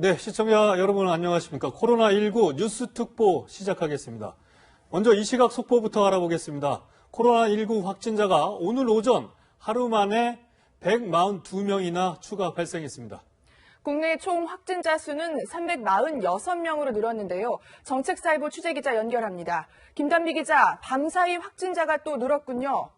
네, 시청자 여러분 안녕하십니까. 코로나19 뉴스 특보 시작하겠습니다. 먼저 이 시각 속보부터 알아보겠습니다. 코로나19 확진자가 오늘 오전 하루 만에 142명이나 추가 발생했습니다. 국내 총 확진자 수는 346명으로 늘었는데요. 정책사회부 취재기자 연결합니다. 김단비 기자, 밤사이 확진자가 또 늘었군요.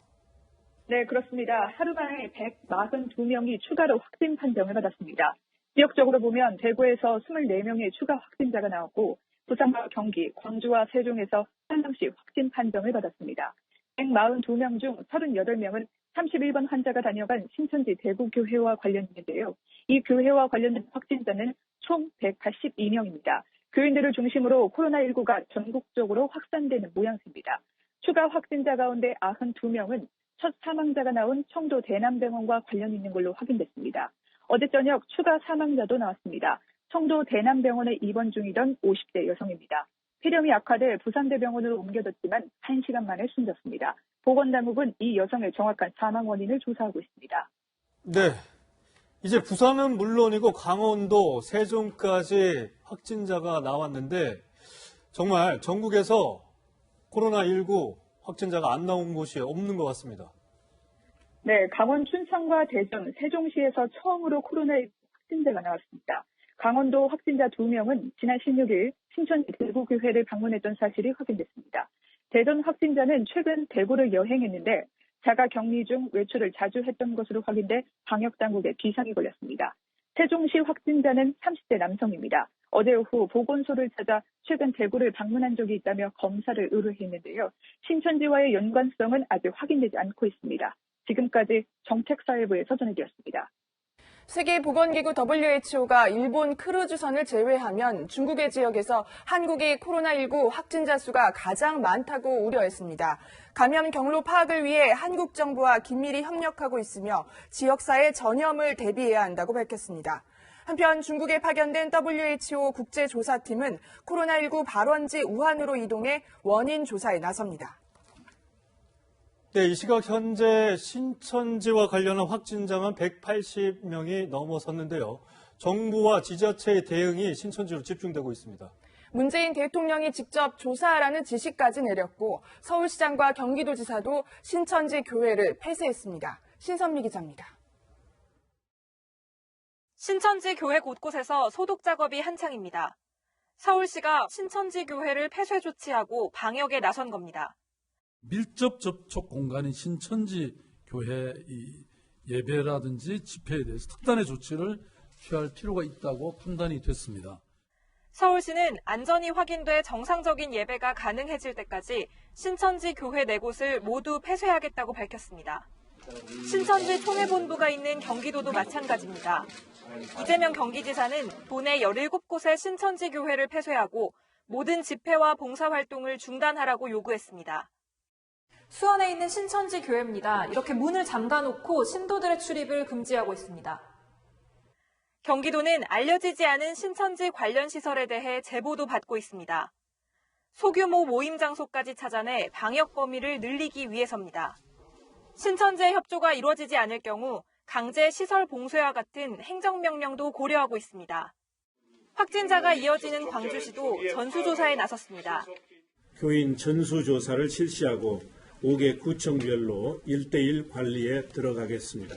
네, 그렇습니다. 하루 만에 142명이 추가로 확진 판정을 받았습니다. 지역적으로 보면 대구에서 24명의 추가 확진자가 나왔고 부산과 경기, 광주와 세종에서 한 명씩 확진 판정을 받았습니다. 142명 중 38명은 31번 환자가 다녀간 신천지 대구교회와 관련인데요. 이 교회와 관련된 확진자는 총 182명입니다. 교인들을 중심으로 코로나19가 전국적으로 확산되는 모양새입니다. 추가 확진자 가운데 92명은 첫 사망자가 나온 청도 대남병원과 관련 있는 걸로 확인됐습니다. 어제 저녁 추가 사망자도 나왔습니다. 청도 대남병원에 입원 중이던 50대 여성입니다. 폐렴이 악화돼 부산대병원으로 옮겨졌지만 1시간 만에 숨졌습니다. 보건당국은 이 여성의 정확한 사망 원인을 조사하고 있습니다. 네, 이제 부산은 물론이고 강원도, 세종까지 확진자가 나왔는데 정말 전국에서 코로나19 확진자가 안 나온 곳이 없는 것 같습니다. 네, 강원 춘천과 대전, 세종시에서 처음으로 코로나19 확진자가 나왔습니다. 강원도 확진자 2명은 지난 16일 신천지 대구교회를 방문했던 사실이 확인됐습니다. 대전 확진자는 최근 대구를 여행했는데 자가 격리 중 외출을 자주 했던 것으로 확인돼 방역당국에 비상이 걸렸습니다. 세종시 확진자는 30대 남성입니다. 어제 오후 보건소를 찾아 최근 대구를 방문한 적이 있다며 검사를 의뢰했는데요. 신천지와의 연관성은 아직 확인되지 않고 있습니다. 지금까지 정책사회부에서 전해드렸습니다. 세계보건기구 WHO가 일본 크루즈선을 제외하면 중국의 지역에서 한국이 코로나19 확진자 수가 가장 많다고 우려했습니다. 감염 경로 파악을 위해 한국 정부와 긴밀히 협력하고 있으며 지역사회 전염을 대비해야 한다고 밝혔습니다. 한편 중국에 파견된 WHO 국제조사팀은 코로나19 발원지 우한으로 이동해 원인 조사에 나섭니다. 네, 이 시각 현재 신천지와 관련한 확진자만 180명이 넘어섰는데요. 정부와 지자체의 대응이 신천지로 집중되고 있습니다. 문재인 대통령이 직접 조사하라는 지시까지 내렸고 서울시장과 경기도지사도 신천지 교회를 폐쇄했습니다. 신선미 기자입니다. 신천지 교회 곳곳에서 소독 작업이 한창입니다. 서울시가 신천지 교회를 폐쇄 조치하고 방역에 나선 겁니다. 밀접 접촉 공간인 신천지 교회 예배라든지 집회에 대해서 특단의 조치를 취할 필요가 있다고 판단이 됐습니다. 서울시는 안전이 확인돼 정상적인 예배가 가능해질 때까지 신천지 교회 4곳을 모두 폐쇄하겠다고 밝혔습니다. 신천지 총회본부가 있는 경기도도 마찬가지입니다. 이재명 경기지사는 도내 17곳의 신천지 교회를 폐쇄하고 모든 집회와 봉사활동을 중단하라고 요구했습니다. 수원에 있는 신천지 교회입니다. 이렇게 문을 잠가놓고 신도들의 출입을 금지하고 있습니다. 경기도는 알려지지 않은 신천지 관련 시설에 대해 제보도 받고 있습니다. 소규모 모임 장소까지 찾아내 방역 범위를 늘리기 위해서입니다. 신천지의 협조가 이루어지지 않을 경우 강제 시설 봉쇄와 같은 행정명령도 고려하고 있습니다. 확진자가 이어지는 광주시도 전수조사에 나섰습니다. 교인 전수조사를 실시하고 5개 구청별로 1:1 관리에 들어가겠습니다.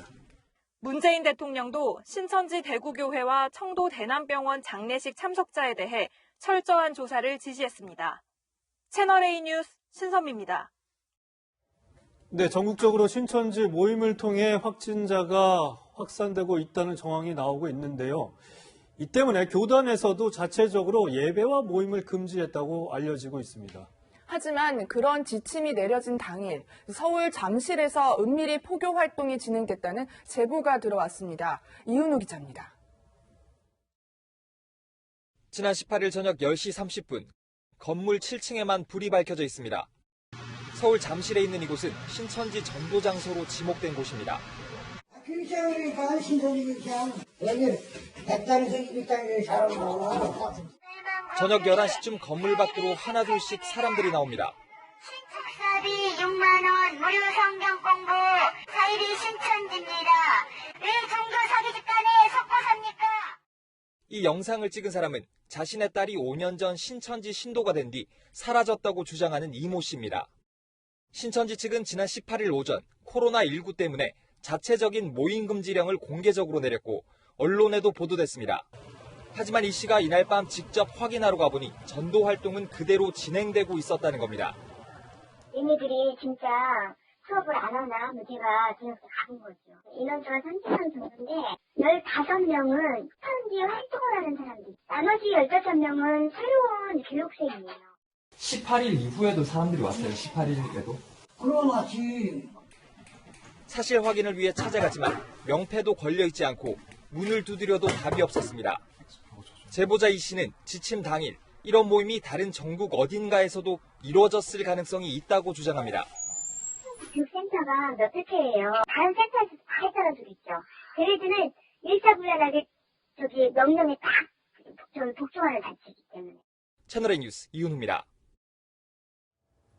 문재인 대통령도 신천지 대구교회와 청도 대남병원 장례식 참석자에 대해 철저한 조사를 지시했습니다. 채널A 뉴스 신선미입니다. 네, 전국적으로 신천지 모임을 통해 확진자가 확산되고 있다는 정황이 나오고 있는데요. 이 때문에 교단에서도 자체적으로 예배와 모임을 금지했다고 알려지고 있습니다. 하지만 그런 지침이 내려진 당일 서울 잠실에서 은밀히 포교 활동이 진행됐다는 제보가 들어왔습니다. 이은우 기자입니다. 지난 18일 저녁 10시 30분 건물 7층에만 불이 밝혀져 있습니다. 서울 잠실에 있는 이곳은 신천지 전도 장소로 지목된 곳입니다. 저녁 11시쯤 건물 밖으로 하나둘씩 사람들이 나옵니다. 신축사비 6만 원, 무료 성경 공부, 사일이 신천지입니다. 왜 종교 사기 집단에 섞어 삽니까? 이 영상을 찍은 사람은 자신의 딸이 5년 전 신천지 신도가 된 뒤 사라졌다고 주장하는 이모 씨입니다. 신천지 측은 지난 18일 오전 코로나19 때문에 자체적인 모임 금지령을 공개적으로 내렸고 언론에도 보도됐습니다. 하지만 이 씨가 이날 밤 직접 확인하러 가보니 전도 활동은 그대로 진행되고 있었다는 겁니다. 얘네들이 진짜 수업을 안 하나? 제가 저녁때 가본 거죠. 인원수가 30명 정도인데 15명은 현지 활동을 하는 사람들, 나머지 15명은 새로운 교육생이에요. 18일 이후에도 사람들이 왔어요. 18일에도. 그러나지. 사실 확인을 위해 찾아갔지만 명패도 걸려있지 않고 문을 두드려도 답이 없었습니다. 제보자 이 씨는 지침 당일 이런 모임이 다른 전국 어딘가에서도 이루어졌을 가능성이 있다고 주장합니다. 교육센터가 몇 회예요. 다른 센터에서 다 했다는 소리 있죠. 걔네들은 일사불란하게 명령에 딱 복종하는 단체이기 때문에. 채널A 뉴스 이윤우입니다.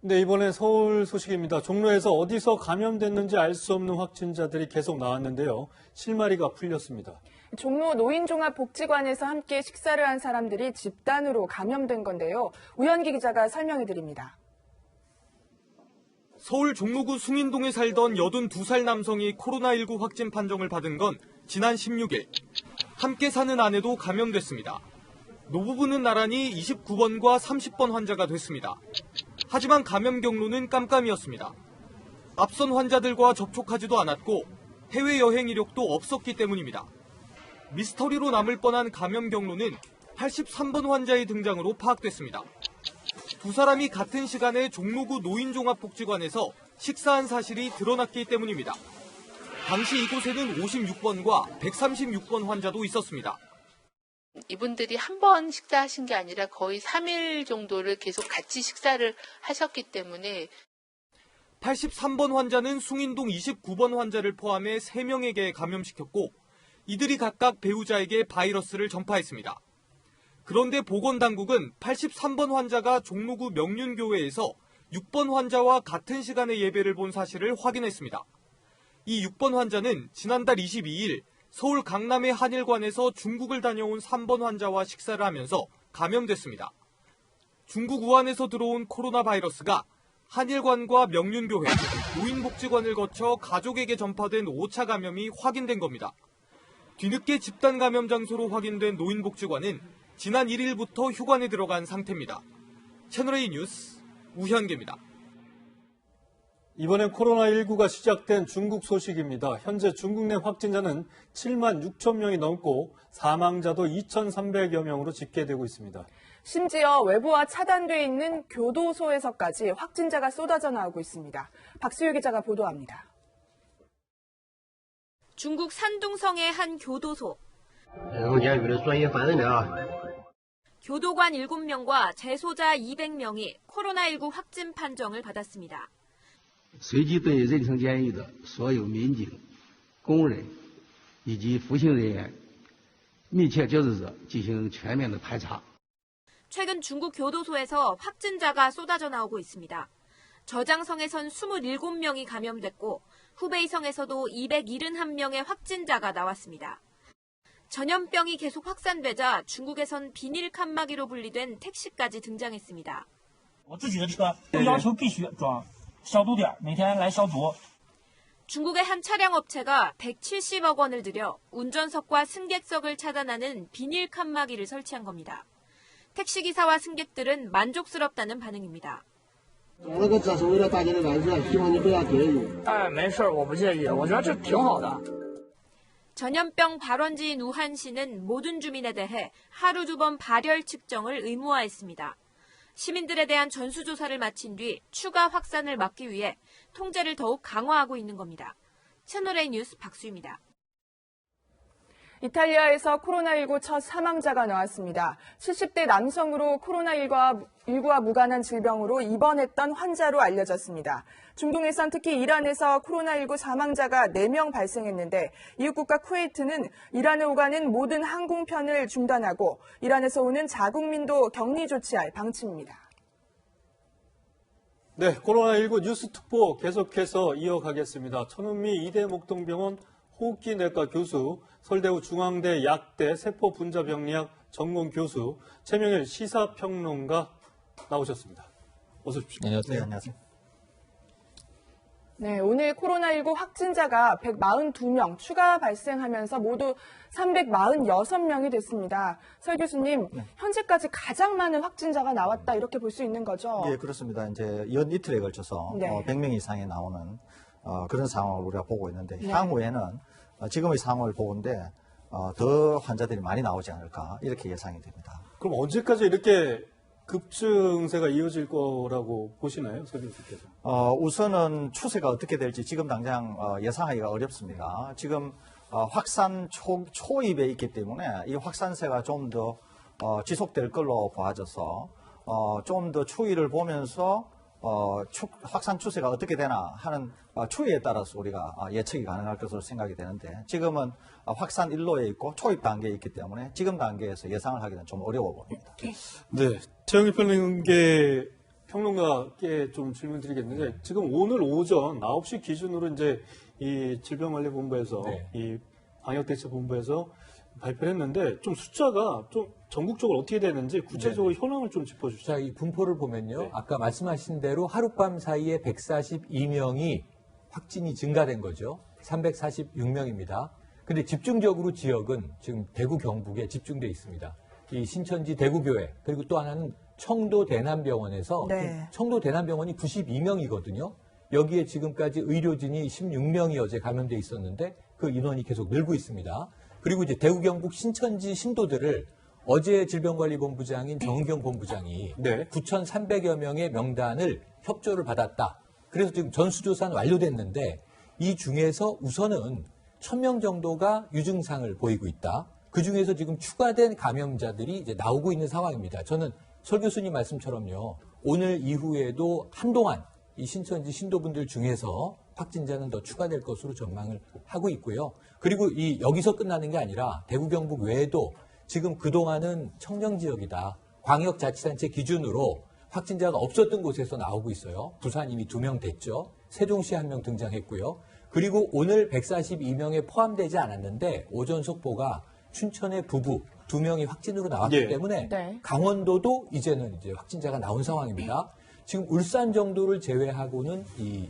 네, 이번엔 서울 소식입니다. 종로에서 어디서 감염됐는지 알 수 없는 확진자들이 계속 나왔는데요. 실마리가 풀렸습니다. 종로 노인종합복지관에서 함께 식사를 한 사람들이 집단으로 감염된 건데요. 우현기 기자가 설명해드립니다. 서울 종로구 숭인동에 살던 82살 남성이 코로나19 확진 판정을 받은 건 지난 16일. 함께 사는 아내도 감염됐습니다. 노부부는 나란히 29번과 30번 환자가 됐습니다. 하지만 감염 경로는 깜깜이었습니다. 앞선 환자들과 접촉하지도 않았고 해외여행 이력도 없었기 때문입니다. 미스터리로 남을 뻔한 감염 경로는 83번 환자의 등장으로 파악됐습니다. 두 사람이 같은 시간에 종로구 노인종합복지관에서 식사한 사실이 드러났기 때문입니다. 당시 이곳에는 56번과 136번 환자도 있었습니다. 이분들이 한 번 식사하신 게 아니라 거의 3일 정도를 계속 같이 식사를 하셨기 때문에 83번 환자는 숭인동 29번 환자를 포함해 3명에게 감염시켰고 이들이 각각 배우자에게 바이러스를 전파했습니다. 그런데 보건당국은 83번 환자가 종로구 명륜교회에서 6번 환자와 같은 시간에 예배를 본 사실을 확인했습니다. 이 6번 환자는 지난달 22일 서울 강남의 한일관에서 중국을 다녀온 3번 환자와 식사를 하면서 감염됐습니다. 중국 우한에서 들어온 코로나 바이러스가 한일관과 명륜교회, 노인복지관을 거쳐 가족에게 전파된 5차 감염이 확인된 겁니다. 뒤늦게 집단 감염 장소로 확인된 노인복지관은 지난 1일부터 휴관에 들어간 상태입니다. 채널A 뉴스 우현기입니다. 이번엔 코로나19가 시작된 중국 소식입니다. 현재 중국 내 확진자는 7만 6천 명이 넘고 사망자도 2,300여 명으로 집계되고 있습니다. 심지어 외부와 차단돼 있는 교도소에서까지 확진자가 쏟아져 나오고 있습니다. 박수효 기자가 보도합니다. 중국 산둥성의 한 교도소. 교도관 7명과 재소자 200명이 코로나19 확진 판정을 받았습니다. 随即对人城监狱的所有民警、工人以及服刑人员、密切接触者进行全面的排查。 최근 중국 교도소에서 확진자가 쏟아져 나오고 있습니다. 저장성에선 27명이 감염됐고 후베이성에서도 271명의 확진자가 나왔습니다. 전염병이 계속 확산되자 중국에선 비닐 칸막이로 분리된 택시까지 등장했습니다. 중국의 한 차량 업체가 170억 원을 들여 운전석과 승객석을 차단하는 비닐 칸막이를 설치한 겁니다. 택시기사와 승객들은 만족스럽다는 반응입니다. 전염병 발원지인 우한시는 모든 주민에 대해 하루 2번 발열 측정을 의무화했습니다. 시민들에 대한 전수조사를 마친 뒤 추가 확산을 막기 위해 통제를 더욱 강화하고 있는 겁니다. 채널A 뉴스 박수입니다. 이탈리아에서 코로나19 첫 사망자가 나왔습니다. 70대 남성으로 코로나19와 무관한 질병으로 입원했던 환자로 알려졌습니다. 중동에선 특히 이란에서 코로나19 사망자가 4명 발생했는데 이웃국가 쿠웨이트는 이란에 오가는 모든 항공편을 중단하고 이란에서 오는 자국민도 격리 조치할 방침입니다. 네, 코로나19 뉴스 특보 계속해서 이어가겠습니다. 천은미 이대목동병원 호흡기내과 교수, 서울대우 중앙대 약대 세포분자병리학 전공 교수, 최명일 시사평론가 나오셨습니다. 어서 오십시오. 안녕하세요. 네, 안녕하세요. 네, 오늘 코로나19 확진자가 142명 추가 발생하면서 모두 346명이 됐습니다. 설 교수님, 현재까지 가장 많은 확진자가 나왔다 이렇게 볼 수 있는 거죠? 예, 그렇습니다. 이제 연 이틀에 걸쳐서 네. 100명 이상이 나오는 그런 상황을 우리가 보고 있는데 네. 향후에는 지금의 상황을 보는데 더 환자들이 많이 나오지 않을까 이렇게 예상이 됩니다. 그럼 언제까지 이렇게 급증세가 이어질 거라고 보시나요, 설 교수께서? 우선은 추세가 어떻게 될지 지금 당장 예상하기가 어렵습니다. 지금 확산 초입에 있기 때문에 이 확산세가 좀 더 지속될 걸로 보아져서 좀 더 추이를 보면서 확산 추세가 어떻게 되나 하는 추이에 따라서 우리가 예측이 가능할 것으로 생각이 되는데 지금은 확산 일로에 있고 초입 단계에 있기 때문에 지금 단계에서 예상을 하기는 좀 어려워 보입니다. 네, 최영일 평론가께 좀 질문 드리겠는데 지금 오늘 오전 9시 기준으로 이제 이 질병관리본부에서 이 방역대책본부에서 발표를 했는데 좀 숫자가 좀 전국적으로 어떻게 되는지 구체적으로 현황을 좀 짚어주시죠. 자, 이 분포를 보면요. 아까 말씀하신 대로 하룻밤 사이에 142명이 확진이 증가된 거죠. 346명입니다. 근데 집중적으로 지역은 지금 대구 경북에 집중돼 있습니다. 이 신천지 대구교회 그리고 또 하나는 청도 대남병원에서 청도 대남병원이 92명이거든요. 여기에 지금까지 의료진이 16명이 어제 감염돼 있었는데 그 인원이 계속 늘고 있습니다. 그리고 이제 대구 경북 신천지 신도들을 어제 질병관리본부장인 정은경 본부장이 9,300여 명의 명단을 협조를 받았다. 그래서 지금 전수조사는 완료됐는데 이 중에서 우선은 1,000명 정도가 유증상을 보이고 있다. 그 중에서 지금 추가된 감염자들이 이제 나오고 있는 상황입니다. 저는 설 교수님 말씀처럼요. 오늘 이후에도 한동안 이 신천지 신도분들 중에서 확진자는 더 추가될 것으로 전망을 하고 있고요. 그리고 여기서 끝나는 게 아니라 대구 경북 외에도 지금 그동안은 청정지역이다. 광역자치단체 기준으로 확진자가 없었던 곳에서 나오고 있어요. 부산 이미 2명 됐죠. 세종시에 1명 등장했고요. 그리고 오늘 142명에 포함되지 않았는데 오전 속보가 춘천의 부부 2명이 확진으로 나왔기 때문에 강원도도 이제는 이제 확진자가 나온 상황입니다. 지금 울산 정도를 제외하고는 이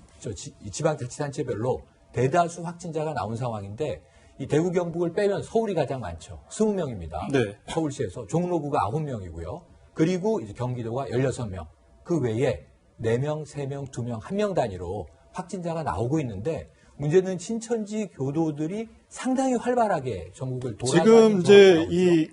지방자치단체별로 대다수 확진자가 나온 상황인데 이 대구 경북을 빼면 서울이 가장 많죠. 20명입니다. 서울시에서 종로구가 9명이고요. 그리고 이제 경기도가 16명. 그 외에 4명, 3명, 2명, 1명 단위로 확진자가 나오고 있는데 문제는 신천지 교도들이 상당히 활발하게 전국을 돌아다니는 지금 이제 이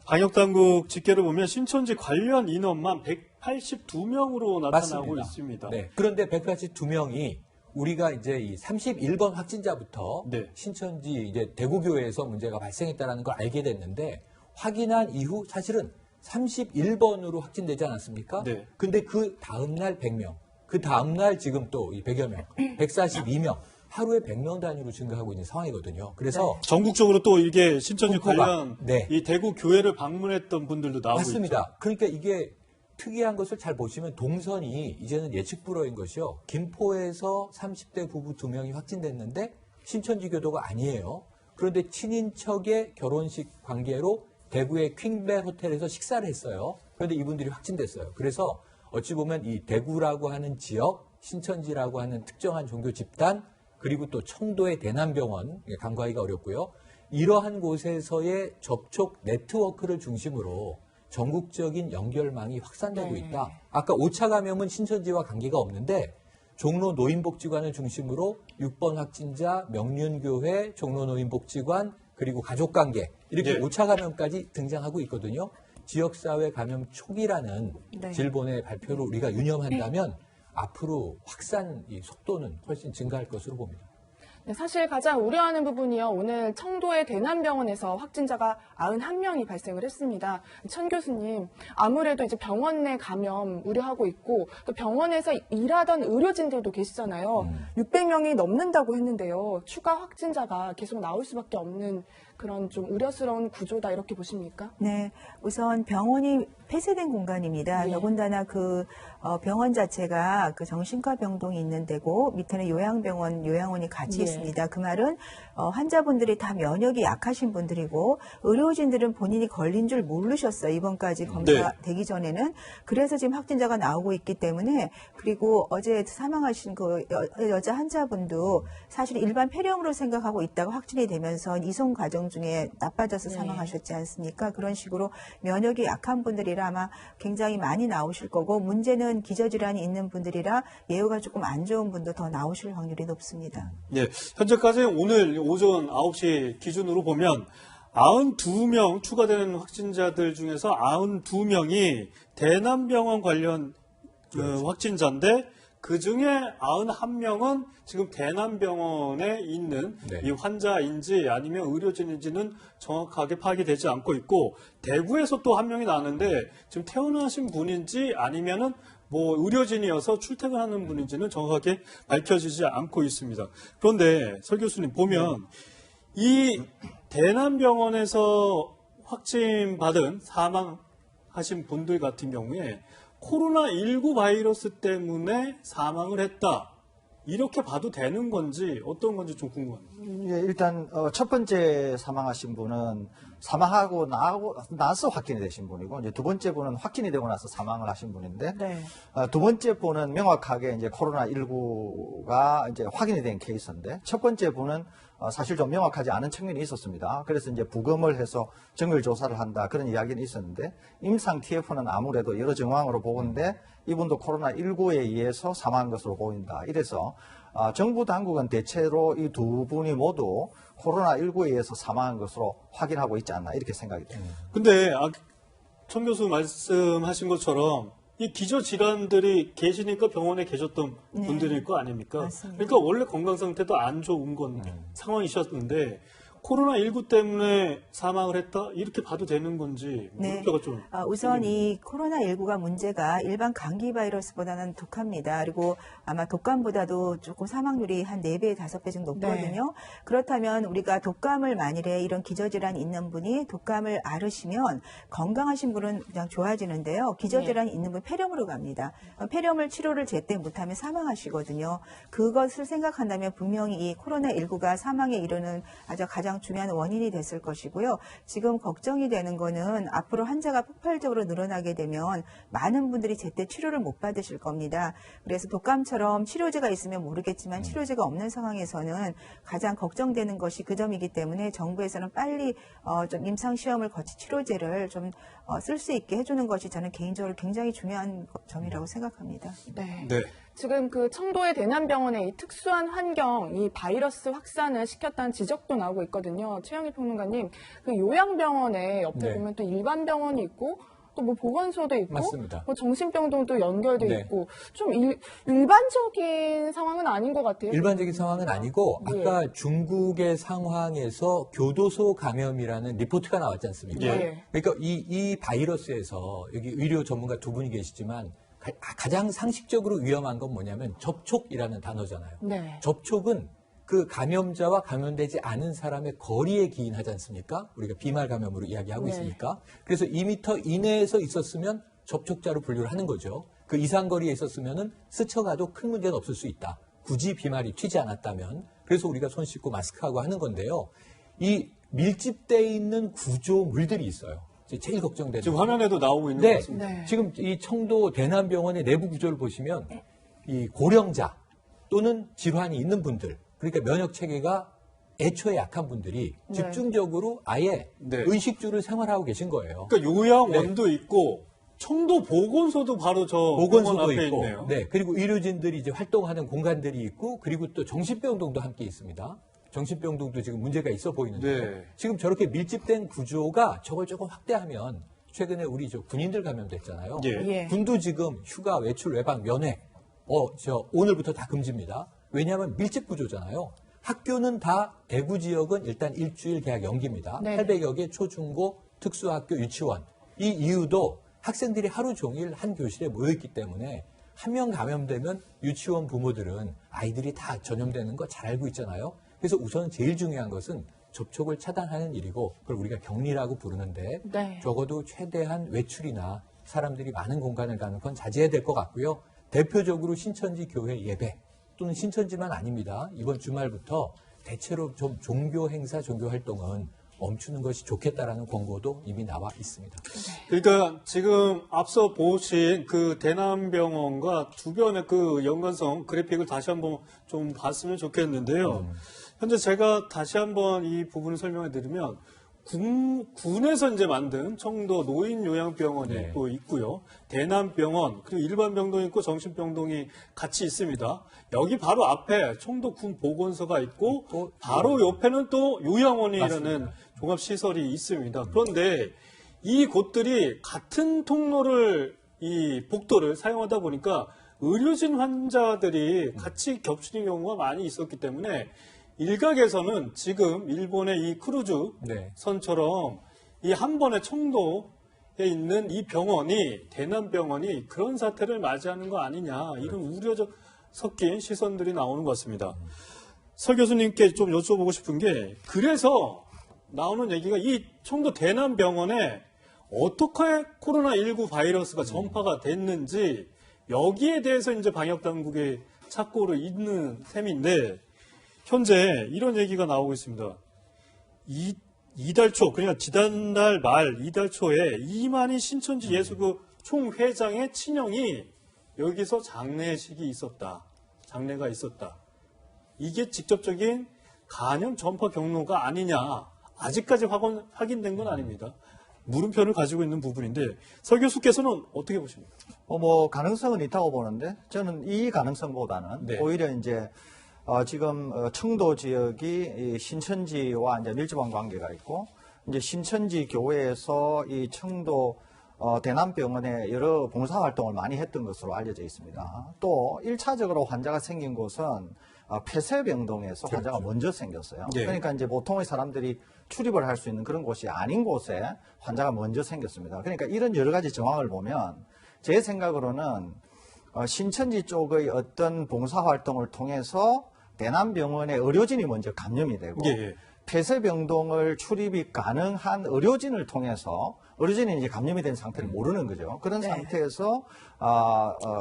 방역당국 집계를 보면 신천지 관련 인원만 182명으로 나타나고 맞습니다. 있습니다. 네. 그런데 182명이 우리가 이제 이 31번 확진자부터 신천지 이제 대구교회에서 문제가 발생했다는 걸 알게 됐는데 확인한 이후 사실은 31번으로 확진되지 않았습니까? 근데 그 다음날 100명, 그 다음날 지금 또 이 100여 명, 142명, 하루에 100명 단위로 증가하고 있는 상황이거든요. 그래서 전국적으로 또 이게 신천지 분포가, 관련 이 대구 교회를 방문했던 분들도 나오고 맞습니다. 있죠. 그러니까 이게 특이한 것을 잘 보시면 동선이 이제는 예측 불허인 것이요. 김포에서 30대 부부 2명이 확진됐는데 신천지 교도가 아니에요. 그런데 친인척의 결혼식 관계로 대구의 퀸벨 호텔에서 식사를 했어요. 그런데 이분들이 확진됐어요. 그래서 어찌 보면 이 대구라고 하는 지역, 신천지라고 하는 특정한 종교 집단, 그리고 또 청도의 대남병원, 간과하기가 어렵고요. 이러한 곳에서의 접촉 네트워크를 중심으로 전국적인 연결망이 확산되고 있다. 아까 5차 감염은 신천지와 관계가 없는데 종로 노인복지관을 중심으로 6번 확진자, 명륜교회, 종로 노인복지관, 그리고 가족관계 이렇게 5차 감염까지 등장하고 있거든요. 지역사회 감염 초기라는 질본의 발표를 우리가 유념한다면 앞으로 확산 속도는 훨씬 증가할 것으로 봅니다. 네, 사실 가장 우려하는 부분이요. 오늘 청도의 대남병원에서 확진자가 91명이 발생을 했습니다. 천 교수님, 아무래도 이제 병원 내 감염 우려하고 있고 또 병원에서 일하던 의료진들도 계시잖아요. 600명이 넘는다고 했는데요. 추가 확진자가 계속 나올 수밖에 없는 그런 좀 우려스러운 구조다 이렇게 보십니까? 네, 우선 병원이 폐쇄된 공간입니다. 예. 더군다나 그 병원 자체가 그 정신과 병동이 있는 데고 밑에는 요양병원, 요양원이 같이 예. 있습니다. 그 말은 환자분들이 다 면역이 약하신 분들이고 의료진들은 본인이 걸린 줄 모르셨어요. 이번까지 검사되기 전에는. 그래서 지금 확진자가 나오고 있기 때문에 그리고 어제 사망하신 그 여자 환자분도 사실 일반 폐렴으로 생각하고 있다가 확진이 되면서 이송 과정 중에 나빠져서 네. 사망하셨지 않습니까? 그런 식으로 면역이 약한 분들이라 아마 굉장히 많이 나오실 거고 문제는 기저질환이 있는 분들이라 예후가 조금 안 좋은 분도 더 나오실 확률이 높습니다. 네, 현재까지 오늘 오전 9시 기준으로 보면 92명 추가되는 확진자들 중에서 92명이 대남병원 관련 확진자인데 그중에 91명은 지금 대남병원에 있는 네. 이 환자인지 아니면 의료진인지는 정확하게 파악이 되지 않고 있고 대구에서 또 한 명이 나왔는데 지금 퇴원하신 분인지 아니면은 뭐 의료진이어서 출퇴근하는 분인지는 정확하게 밝혀지지 않고 있습니다. 그런데 설 교수님 보면 이 대남병원에서 확진받은 사망하신 분들 같은 경우에 코로나19 바이러스 때문에 사망을 했다. 이렇게 봐도 되는 건지 어떤 건지 좀 궁금합니다. 예, 일단 첫 번째 사망하신 분은 사망하고 나서 확진이 되신 분이고 이제 두 번째 분은 확진이 되고 나서 사망을 하신 분인데 네. 두 번째 분은 명확하게 이제 코로나19가 이제 확인이 된 케이스인데 첫 번째 분은 사실 좀 명확하지 않은 측면이 있었습니다. 그래서 이제 부검을 해서 정밀 조사를 한다 그런 이야기는 있었는데 임상 TF는 아무래도 여러 정황으로 보건데 이분도 코로나19에 의해서 사망한 것으로 보인다. 이래서 정부 당국은 대체로 이 두 분이 모두 코로나19에 의해서 사망한 것으로 확인하고 있지 않나 이렇게 생각이 됩니다. 근데 천 교수 말씀하신 것처럼 이 기저질환들이 계시니까 병원에 계셨던 네. 분들일 거 아닙니까? 맞습니다. 그러니까 원래 건강 상태도 안 좋은 건 상황이셨는데 코로나19 때문에 사망을 했다? 이렇게 봐도 되는 건지 네. 물음표가 좀 우선 이 코로나19가 문제가 일반 감기 바이러스보다는 독합니다. 그리고 아마 독감보다도 조금 사망률이 한 4배, 5배 정도 높거든요. 그렇다면 우리가 독감을 만일에 이런 기저질환이 있는 분이 독감을 앓으시면 건강하신 분은 그냥 좋아지는데요. 기저질환이 있는 분 폐렴으로 갑니다. 폐렴을 치료를 제때 못하면 사망하시거든요. 그것을 생각한다면 분명히 이 코로나19가 사망에 이르는 아주 가장 중요한 원인이 됐을 것이고요. 지금 걱정이 되는 거는 앞으로 환자가 폭발적으로 늘어나게 되면 많은 분들이 제때 치료를 못 받으실 겁니다. 그래서 독감처럼 치료제가 있으면 모르겠지만 치료제가 없는 상황에서는 가장 걱정되는 것이 그 점이기 때문에 정부에서는 빨리 좀 임상시험을 거친 치료제를 좀 쓸 수 있게 해주는 것이 저는 개인적으로 굉장히 중요한 점이라고 생각합니다. 네. 네. 지금 그 청도의 대남병원의 이 특수한 환경, 이 바이러스 확산을 시켰다는 지적도 나오고 있거든요. 최영일 평론가님, 그 요양병원에 옆에 네. 보면 또 일반 병원이 있고 또 뭐 보건소도 있고 맞습니다. 뭐 정신병동도 연결돼 네. 있고 좀 일반적인 상황은 아닌 것 같아요. 일반적인 상황은 아니고 예. 아까 중국의 상황에서 교도소 감염이라는 리포트가 나왔지 않습니까? 예. 그러니까 이 바이러스에서 여기 의료 전문가 두 분이 계시지만 가장 상식적으로 위험한 건 뭐냐면 접촉이라는 단어잖아요. 네. 접촉은 그 감염자와 감염되지 않은 사람의 거리에 기인하지 않습니까? 우리가 비말 감염으로 이야기하고 네. 있으니까. 그래서 2m 이내에서 있었으면 접촉자로 분류를 하는 거죠. 그 이상 거리에 있었으면은 스쳐가도 큰 문제는 없을 수 있다. 굳이 비말이 튀지 않았다면. 그래서 우리가 손 씻고 마스크하고 하는 건데요. 이 밀집되어 있는 구조물들이 있어요. 제일 걱정되는. 지금 화면에도 나오고 있는 것 네. 같습니다. 네. 지금 이 청도 대남병원의 내부 구조를 보시면 이 고령자 또는 질환이 있는 분들, 그러니까 면역 체계가 애초에 약한 분들이 네. 집중적으로 아예 네. 의식주를 생활하고 계신 거예요. 그러니까 요양원도 있고 청도 보건소도 바로 저 병원 보건소도 앞에 있고, 있네요. 네, 그리고 의료진들이 이제 활동하는 공간들이 있고, 그리고 또 정신병동도 함께 있습니다. 정신병동도 지금 문제가 있어 보이는데 네. 지금 저렇게 밀집된 구조가 저걸 조금 확대하면 최근에 우리 저 군인들 감염됐잖아요. 예. 군도 지금 휴가, 외출, 외박, 면회, 오늘부터 다 금지입니다. 왜냐하면 밀집 구조잖아요. 학교는 다 대구 지역은 일단 일주일 개학 연기입니다. 네. 800여 개 초중고 특수학교 유치원. 이 이유도 학생들이 하루 종일 한 교실에 모여있기 때문에 한 명 감염되면 유치원 부모들은 아이들이 다 전염되는 거 잘 알고 있잖아요. 그래서 우선 제일 중요한 것은 접촉을 차단하는 일이고 그걸 우리가 격리라고 부르는데 네. 적어도 최대한 외출이나 사람들이 많은 공간을 가는 건 자제해야 될 것 같고요. 대표적으로 신천지 교회 예배 또는 신천지만 아닙니다. 이번 주말부터 대체로 좀 종교 행사, 종교 활동은 멈추는 것이 좋겠다라는 권고도 이미 나와 있습니다. 그러니까 지금 앞서 보신 그 대남병원과 주변의 그 연관성 그래픽을 다시 한번 좀 봤으면 좋겠는데요. 현재 제가 다시 한번 이 부분을 설명해 드리면 군에서 이제 만든 청도 노인요양병원이 네. 또 있고요. 대남병원, 그리고 일반 병동이 있고 정신병동이 같이 있습니다. 여기 바로 앞에 청도 군 보건소가 있고 바로 옆에는 또 요양원이라는 맞습니다. 종합시설이 있습니다. 그런데 이 곳들이 같은 통로를, 이 복도를 사용하다 보니까 의료진 환자들이 같이 겹치는 경우가 많이 있었기 때문에 일각에서는 지금 일본의 이 크루즈 네. 선처럼 이 한 번에 청도에 있는 이 병원이, 대남병원이 그런 사태를 맞이하는 거 아니냐, 이런 우려적 섞인 시선들이 나오는 것 같습니다. 서 교수님께 좀 여쭤보고 싶은 게, 그래서 나오는 얘기가 이 청도 대남병원에 어떻게 코로나19 바이러스가 전파가 됐는지, 여기에 대해서 이제 방역당국의 착고로 있는 셈인데, 현재 이런 얘기가 나오고 있습니다. 이달 초, 그러니까 지난달 말 이달 초에 이만희 신천지 예수교 총회장의 친형이 여기서 장례식이 있었다. 장례가 있었다. 이게 직접적인 간염 전파 경로가 아니냐. 아직까지 확인된 건 아닙니다. 물음표를 가지고 있는 부분인데, 서 교수께서는 어떻게 보십니까? 뭐 가능성은 있다고 보는데, 저는 이 가능성보다는 네. 오히려 이제 지금 청도 지역이 이 신천지와 이제 밀접한 관계가 있고, 이제 신천지 교회에서 이 청도 대남병원에 여러 봉사활동을 많이 했던 것으로 알려져 있습니다. 또 1차적으로 환자가 생긴 곳은 폐쇄병동에서 환자가 먼저 생겼어요. 네. 그러니까 이제 보통의 사람들이 출입을 할 수 있는 그런 곳이 아닌 곳에 환자가 먼저 생겼습니다. 그러니까 이런 여러 가지 정황을 보면 제 생각으로는 신천지 쪽의 어떤 봉사활동을 통해서 대남병원의 의료진이 먼저 감염이 되고, 예. 폐쇄병동을 출입이 가능한 의료진을 통해서 의료진이 이제 감염이 된 상태를 모르는 거죠. 그런 상태에서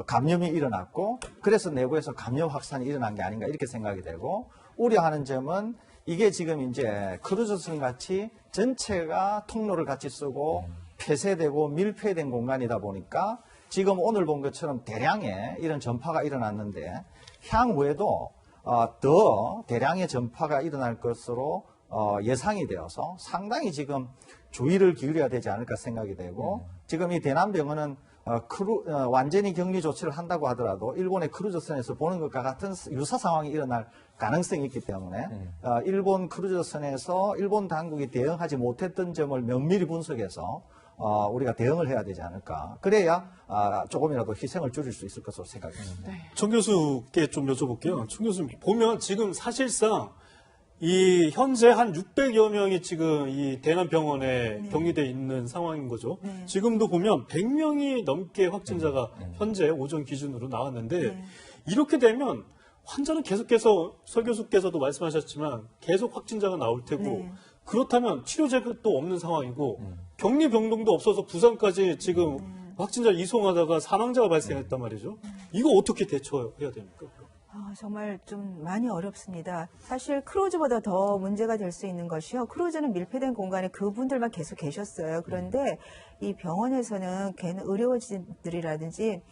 감염이 일어났고, 그래서 내부에서 감염 확산이 일어난 게 아닌가 이렇게 생각이 되고, 우려하는 점은 이게 지금 이제 크루즈선 같이 전체가 통로를 같이 쓰고 폐쇄되고 밀폐된 공간이다 보니까 지금 오늘 본 것처럼 대량의 이런 전파가 일어났는데, 향후에도 더 대량의 전파가 일어날 것으로 예상이 되어서 상당히 지금 주의를 기울여야 되지 않을까 생각이 되고, 지금 이 대남병원은 완전히 격리 조치를 한다고 하더라도 일본의 크루즈선에서 보는 것과 같은 유사 상황이 일어날 가능성이 있기 때문에 일본 크루즈선에서 일본 당국이 대응하지 못했던 점을 면밀히 분석해서 우리가 대응을 해야 되지 않을까. 그래야 조금이라도 희생을 줄일 수 있을 것으로 생각합니다. 청 교수께 좀 여쭤볼게요. 청 교수님, 보면 지금 사실상 이 현재 한 600여 명이 지금 이 대남병원에 격리되어 있는 상황인 거죠. 지금도 보면 100명이 넘게 확진자가 현재 오전 기준으로 나왔는데, 이렇게 되면 환자는 계속해서 서 교수께서도 말씀하셨지만 계속 확진자가 나올 테고, 그렇다면 치료제도 없는 상황이고 격리 병동도 없어서 부산까지 지금 확진자 이송하다가 사망자가 발생했단 말이죠. 이거 어떻게 대처해야 됩니까? 정말 좀 많이 어렵습니다. 사실 크루즈보다 더 문제가 될 수 있는 것이요. 크루즈는 밀폐된 공간에 그분들만 계속 계셨어요. 그런데 이 병원에서는 걔는 의료진들이라든지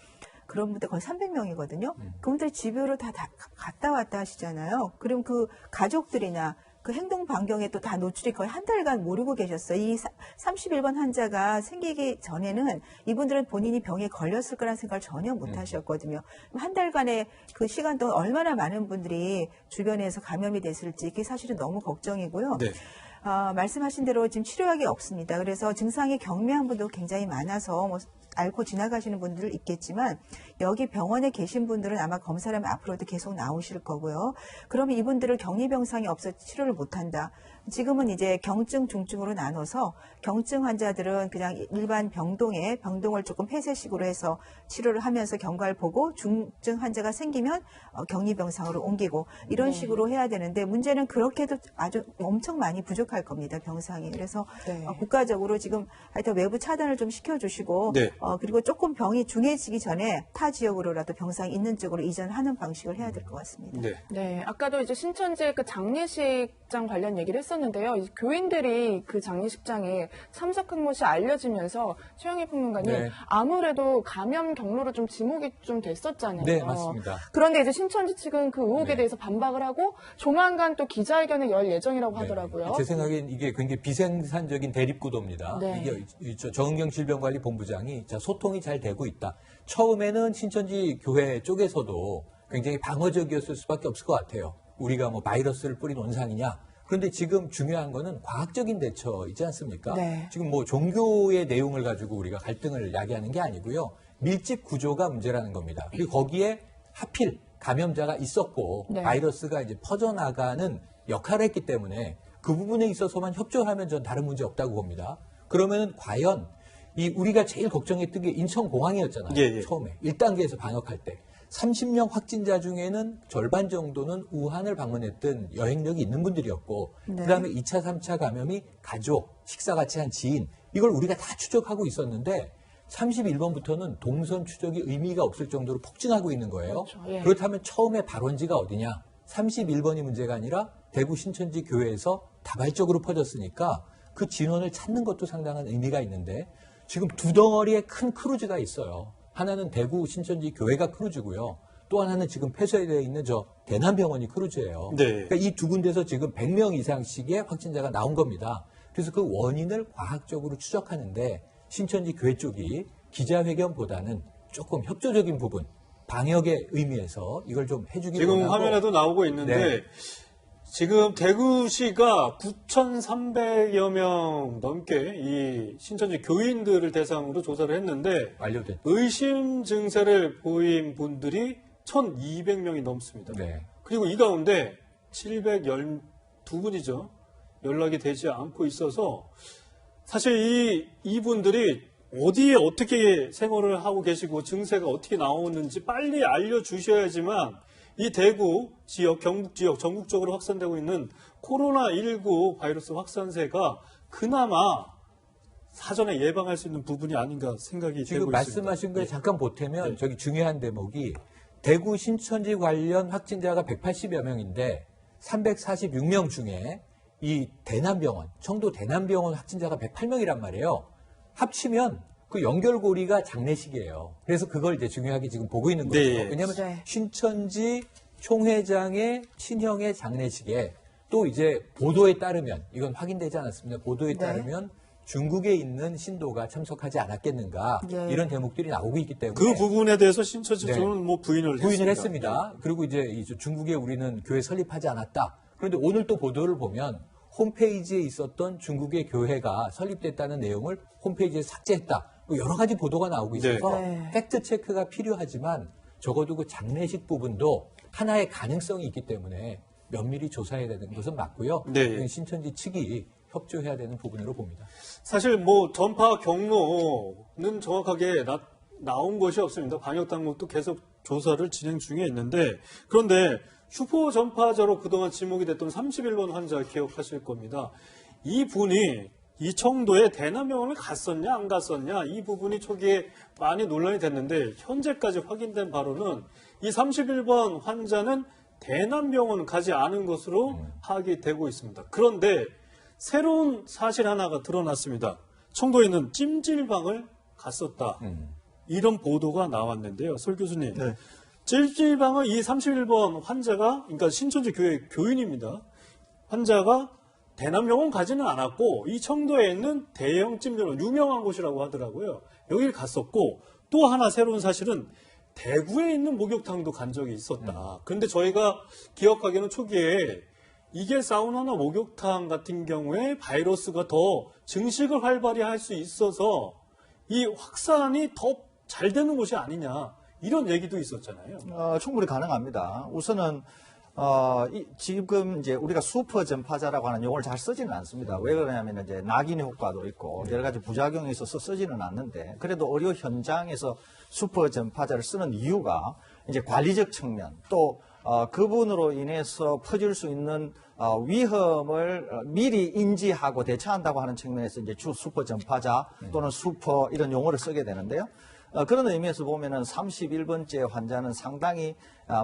그런 분들 거의 300명이거든요. 그분들이 집으로 다 갔다 왔다 하시잖아요. 그럼 그 가족들이나 그 행동 반경에 또 다 노출이 거의 한 달간 모르고 계셨어요. 이 31번 환자가 생기기 전에는 이분들은 본인이 병에 걸렸을 거라는 생각을 전혀 못 하셨거든요. 한 달간의 그 시간 동안 얼마나 많은 분들이 주변에서 감염이 됐을지 그게 사실은 너무 걱정이고요. 네. 말씀하신 대로 지금 치료약이 없습니다. 그래서 증상이 경미한 분도 굉장히 많아서 뭐 앓고 지나가시는 분들 있겠지만 여기 병원에 계신 분들은 아마 검사를 하면 앞으로도 계속 나오실 거고요. 그러면 이분들을 격리병상이 없어 치료를 못한다. 지금은 이제 경증, 중증으로 나눠서 경증 환자들은 그냥 일반 병동을 조금 폐쇄식으로 해서 치료를 하면서 경과를 보고 중증 환자가 생기면 격리병상으로 옮기고 이런 네. 식으로 해야 되는데 문제는 그렇게도 아주 엄청 많이 부족할 겁니다. 병상이. 그래서 네. 국가적으로 지금 하여튼 외부 차단을 좀 시켜주시고 네. 그리고 조금 병이 중해지기 전에 타 지역으로라도 병상이 있는 쪽으로 이전하는 방식을 해야 될 것 같습니다. 네. 네, 아까도 이제 신천지 그 장례식장 관련 얘기를 했었는데요. 이제 교인들이 그 장례식장에 참석한 것이 알려지면서 최영희 평론가님 네. 아무래도 감염 경로로 좀 지목이 좀 됐었잖아요. 네, 맞습니다. 그런데 이제 신천지 측은 그 의혹에 대해서 반박을 하고 조만간 또 기자회견을 열 예정이라고 하더라고요. 제 생각엔 이게 굉장히 비생산적인 대립구도입니다. 네. 이게 정은경 질병관리본부장이 소통이 잘 되고 있다. 처음에는 신천지 교회 쪽에서도 굉장히 방어적이었을 수밖에 없을 것 같아요. 우리가 뭐 바이러스를 뿌린 원상이냐. 그런데 지금 중요한 거는 과학적인 대처이지 않습니까? 네. 지금 뭐 종교의 내용을 가지고 우리가 갈등을 야기하는 게 아니고요. 밀집 구조가 문제라는 겁니다. 그리고 거기에 하필 감염자가 있었고 네. 바이러스가 이제 퍼져나가는 역할을 했기 때문에 그 부분에 있어서만 협조하면 전 다른 문제 없다고 봅니다. 그러면 과연 우리가 제일 걱정했던 게 인천공항이었잖아요. 예, 예. 처음에 1단계에서 방역할 때 30명 확진자 중에는 절반 정도는 우한을 방문했던 여행력이 있는 분들이었고 네. 그다음에 2차, 3차 감염이 가족, 식사 같이 한 지인 이걸 우리가 다 추적하고 있었는데 31번부터는 동선 추적이 의미가 없을 정도로 폭증하고 있는 거예요. 그렇죠. 예. 그렇다면 처음에 발원지가 어디냐? 31번이 문제가 아니라 대구 신천지 교회에서 다발적으로 퍼졌으니까 그 진원을 찾는 것도 상당한 의미가 있는데 지금 두 덩어리의 큰 크루즈가 있어요. 하나는 대구 신천지 교회가 크루즈고요. 또 하나는 지금 폐쇄되어 있는 대남병원이 크루즈예요. 네. 그러니까 이 두 군데서 지금 100명 이상씩의 확진자가 나온 겁니다. 그래서 그 원인을 과학적으로 추적하는데 신천지 교회 쪽이 기자회견보다는 조금 협조적인 부분, 방역의 의미에서 이걸 좀 해주기 지금 원하고 화면에도 나오고 있는데 네. 지금 대구시가 9,300여 명 넘게 이 신천지 교인들을 대상으로 조사를 했는데 완료됐죠. 의심 증세를 보인 분들이 1,200명이 넘습니다. 네. 그리고 이 가운데 712분이죠. 연락이 되지 않고 있어서 사실 이분들이 어디에 어떻게 생활을 하고 계시고 증세가 어떻게 나오는지 빨리 알려주셔야지만 이 대구 지역, 경북 지역 전국적으로 확산되고 있는 코로나19 바이러스 확산세가 그나마 사전에 예방할 수 있는 부분이 아닌가 생각이 지금 되고 말씀하신 있습니다. 거에 잠깐 보태면 저기 중요한 대목이 대구 신천지 관련 확진자가 180여 명인데 346명 중에 이 대남병원, 청도 대남병원 확진자가 108명이란 말이에요. 합치면 그 연결고리가 장례식이에요. 그래서 그걸 이제 중요하게 지금 보고 있는 거죠. 네. 왜냐하면 네. 신천지 총회장의 친형의 장례식에 또 이제 보도에 따르면 이건 확인되지 않았습니다. 보도에 네. 따르면 중국에 있는 신도가 참석하지 않았겠는가 예. 이런 대목들이 나오고 있기 때문에 그 부분에 대해서 신천지 네. 쪽은 뭐 부인을 했습니다. 그리고 이제 중국에 우리는 교회 설립하지 않았다. 그런데 오늘 또 보도를 보면 홈페이지에 있었던 중국의 교회가 설립됐다는 내용을 홈페이지에 삭제했다. 뭐 여러 가지 보도가 나오고 있어서 네. 팩트 체크가 필요하지만 적어도 그 장례식 부분도 하나의 가능성이 있기 때문에 면밀히 조사해야 되는 것은 맞고요. 네. 신천지 측이 협조해야 되는 부분으로 봅니다. 사실 뭐 전파 경로는 정확하게 나온 것이 없습니다. 방역 당국도 계속 조사를 진행 중에 있는데 그런데 슈퍼 전파자로 그동안 지목이 됐던 31번 환자 기억하실 겁니다. 이 분이 이 청도에 대남병원을 갔었냐 안 갔었냐 이 부분이 초기에 많이 논란이 됐는데 현재까지 확인된 바로는 이 31번 환자는 대남병원 가지 않은 것으로 파악이 되고 있습니다. 그런데 새로운 사실 하나가 드러났습니다. 청도에 있는 찜질방을 갔었다. 이런 보도가 나왔는데요. 설 교수님. 네. 찜질방을 이 31번 환자가, 그러니까 신천지 교회 교인입니다. 환자가 대남병원 가지는 않았고 이 청도에 있는 대형 찜질방, 유명한 곳이라고 하더라고요. 여기를 갔었고 또 하나 새로운 사실은 대구에 있는 목욕탕도 간 적이 있었다. 그런데 저희가 기억하기에는 초기에 이게 사우나나 목욕탕 같은 경우에 바이러스가 더 증식을 활발히 할 수 있어서 이 확산이 더 잘 되는 곳이 아니냐 이런 얘기도 있었잖아요. 충분히 가능합니다. 우선은 지금 이제 우리가 슈퍼 전파자라고 하는 용어를 잘 쓰지는 않습니다. 왜 그러냐면 이제 낙인 효과도 있고 여러 가지 부작용이 있어서 쓰지는 않는데 그래도 의료 현장에서 슈퍼 전파자를 쓰는 이유가 이제 관리적 측면 또 그분으로 인해서 퍼질 수 있는 위험을 미리 인지하고 대처한다고 하는 측면에서 이제 주 슈퍼 전파자 또는 슈퍼 이런 용어를 쓰게 되는데요. 그런 의미에서 보면은 31번째 환자는 상당히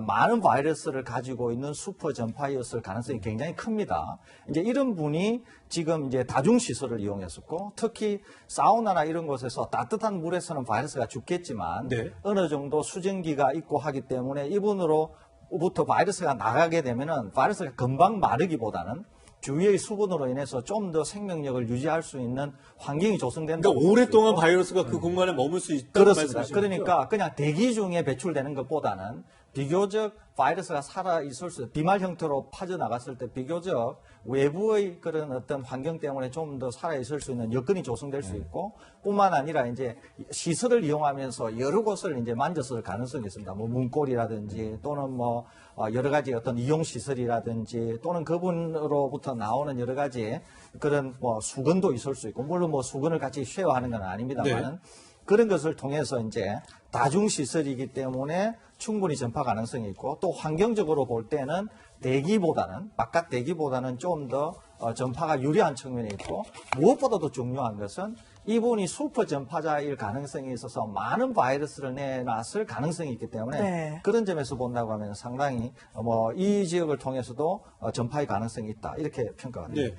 많은 바이러스를 가지고 있는 슈퍼 전파였을 가능성이 굉장히 큽니다. 이제 이런 분이 지금 이제 다중시설을 이용했었고 특히 사우나나 이런 곳에서 따뜻한 물에서는 바이러스가 죽겠지만 어느 정도 수증기가 있고 하기 때문에 이분으로부터 바이러스가 나가게 되면은 바이러스가 금방 마르기보다는 주위의 수분으로 인해서 좀 더 생명력을 유지할 수 있는 환경이 조성된다. 그러니까 오랫동안 바이러스가 그 공간에 머물 수 있다는 그렇습니다. 말씀이시죠? 그러니까 그냥 대기 중에 배출되는 것보다는 비교적 바이러스가 살아 있을 수, 비말 형태로 퍼져나갔을 때 비교적 외부의 그런 어떤 환경 때문에 좀 더 살아 있을 수 있는 여건이 조성될 수 있고, 뿐만 아니라 이제 시설을 이용하면서 여러 곳을 이제 만졌을 가능성이 있습니다. 뭐 문고리라든지 또는 뭐 여러 가지 어떤 이용 시설이라든지 또는 그분으로부터 나오는 여러 가지 그런 뭐 수건도 있을 수 있고, 물론 뭐 수건을 같이 쉐어하는 건 아닙니다만은 그런 것을 통해서 이제 다중시설이기 때문에 충분히 전파 가능성이 있고, 또 환경적으로 볼 때는 대기보다는, 바깥 대기보다는 좀 더 전파가 유리한 측면이 있고, 무엇보다도 중요한 것은 이분이 슈퍼 전파자일 가능성이 있어서 많은 바이러스를 내놨을 가능성이 있기 때문에 그런 점에서 본다고 하면 상당히 뭐 이 지역을 통해서도 전파의 가능성이 있다, 이렇게 평가가 됩니다.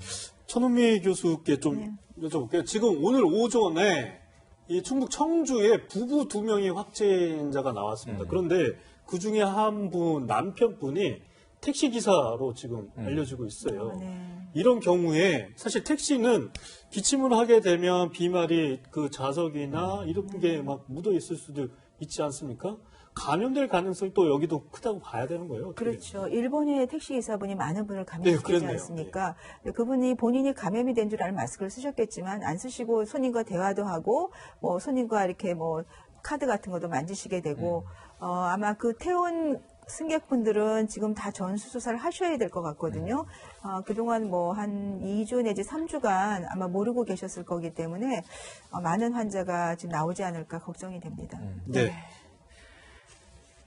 천은미 교수께 좀 여쭤볼게요. 지금 오늘 오전에 이 충북 청주에 부부 2명이 확진자가 나왔습니다. 그런데 그 중에 한 분, 남편분이 택시기사로 지금 알려지고 있어요. 이런 경우에 사실 택시는 기침을 하게 되면 비말이 그 자석이나 이런 게 막 묻어 있을 수도 있지 않습니까? 감염될 가능성이 또 여기도 크다고 봐야 되는 거예요. 어떻게? 그렇죠. 일본의 택시기사분이 많은 분을 감염시키지 않습니까? 그분이 본인이 감염이 된 줄 알고 마스크를 쓰셨겠지만 안 쓰시고 손님과 대화도 하고 뭐 손님과 이렇게 뭐 카드 같은 것도 만지시게 되고 아마 그 태운 승객분들은 지금 다 전수조사를 하셔야 될 것 같거든요. 그동안 뭐 한 2주 내지 3주간 아마 모르고 계셨을 거기 때문에 많은 환자가 지금 나오지 않을까 걱정이 됩니다.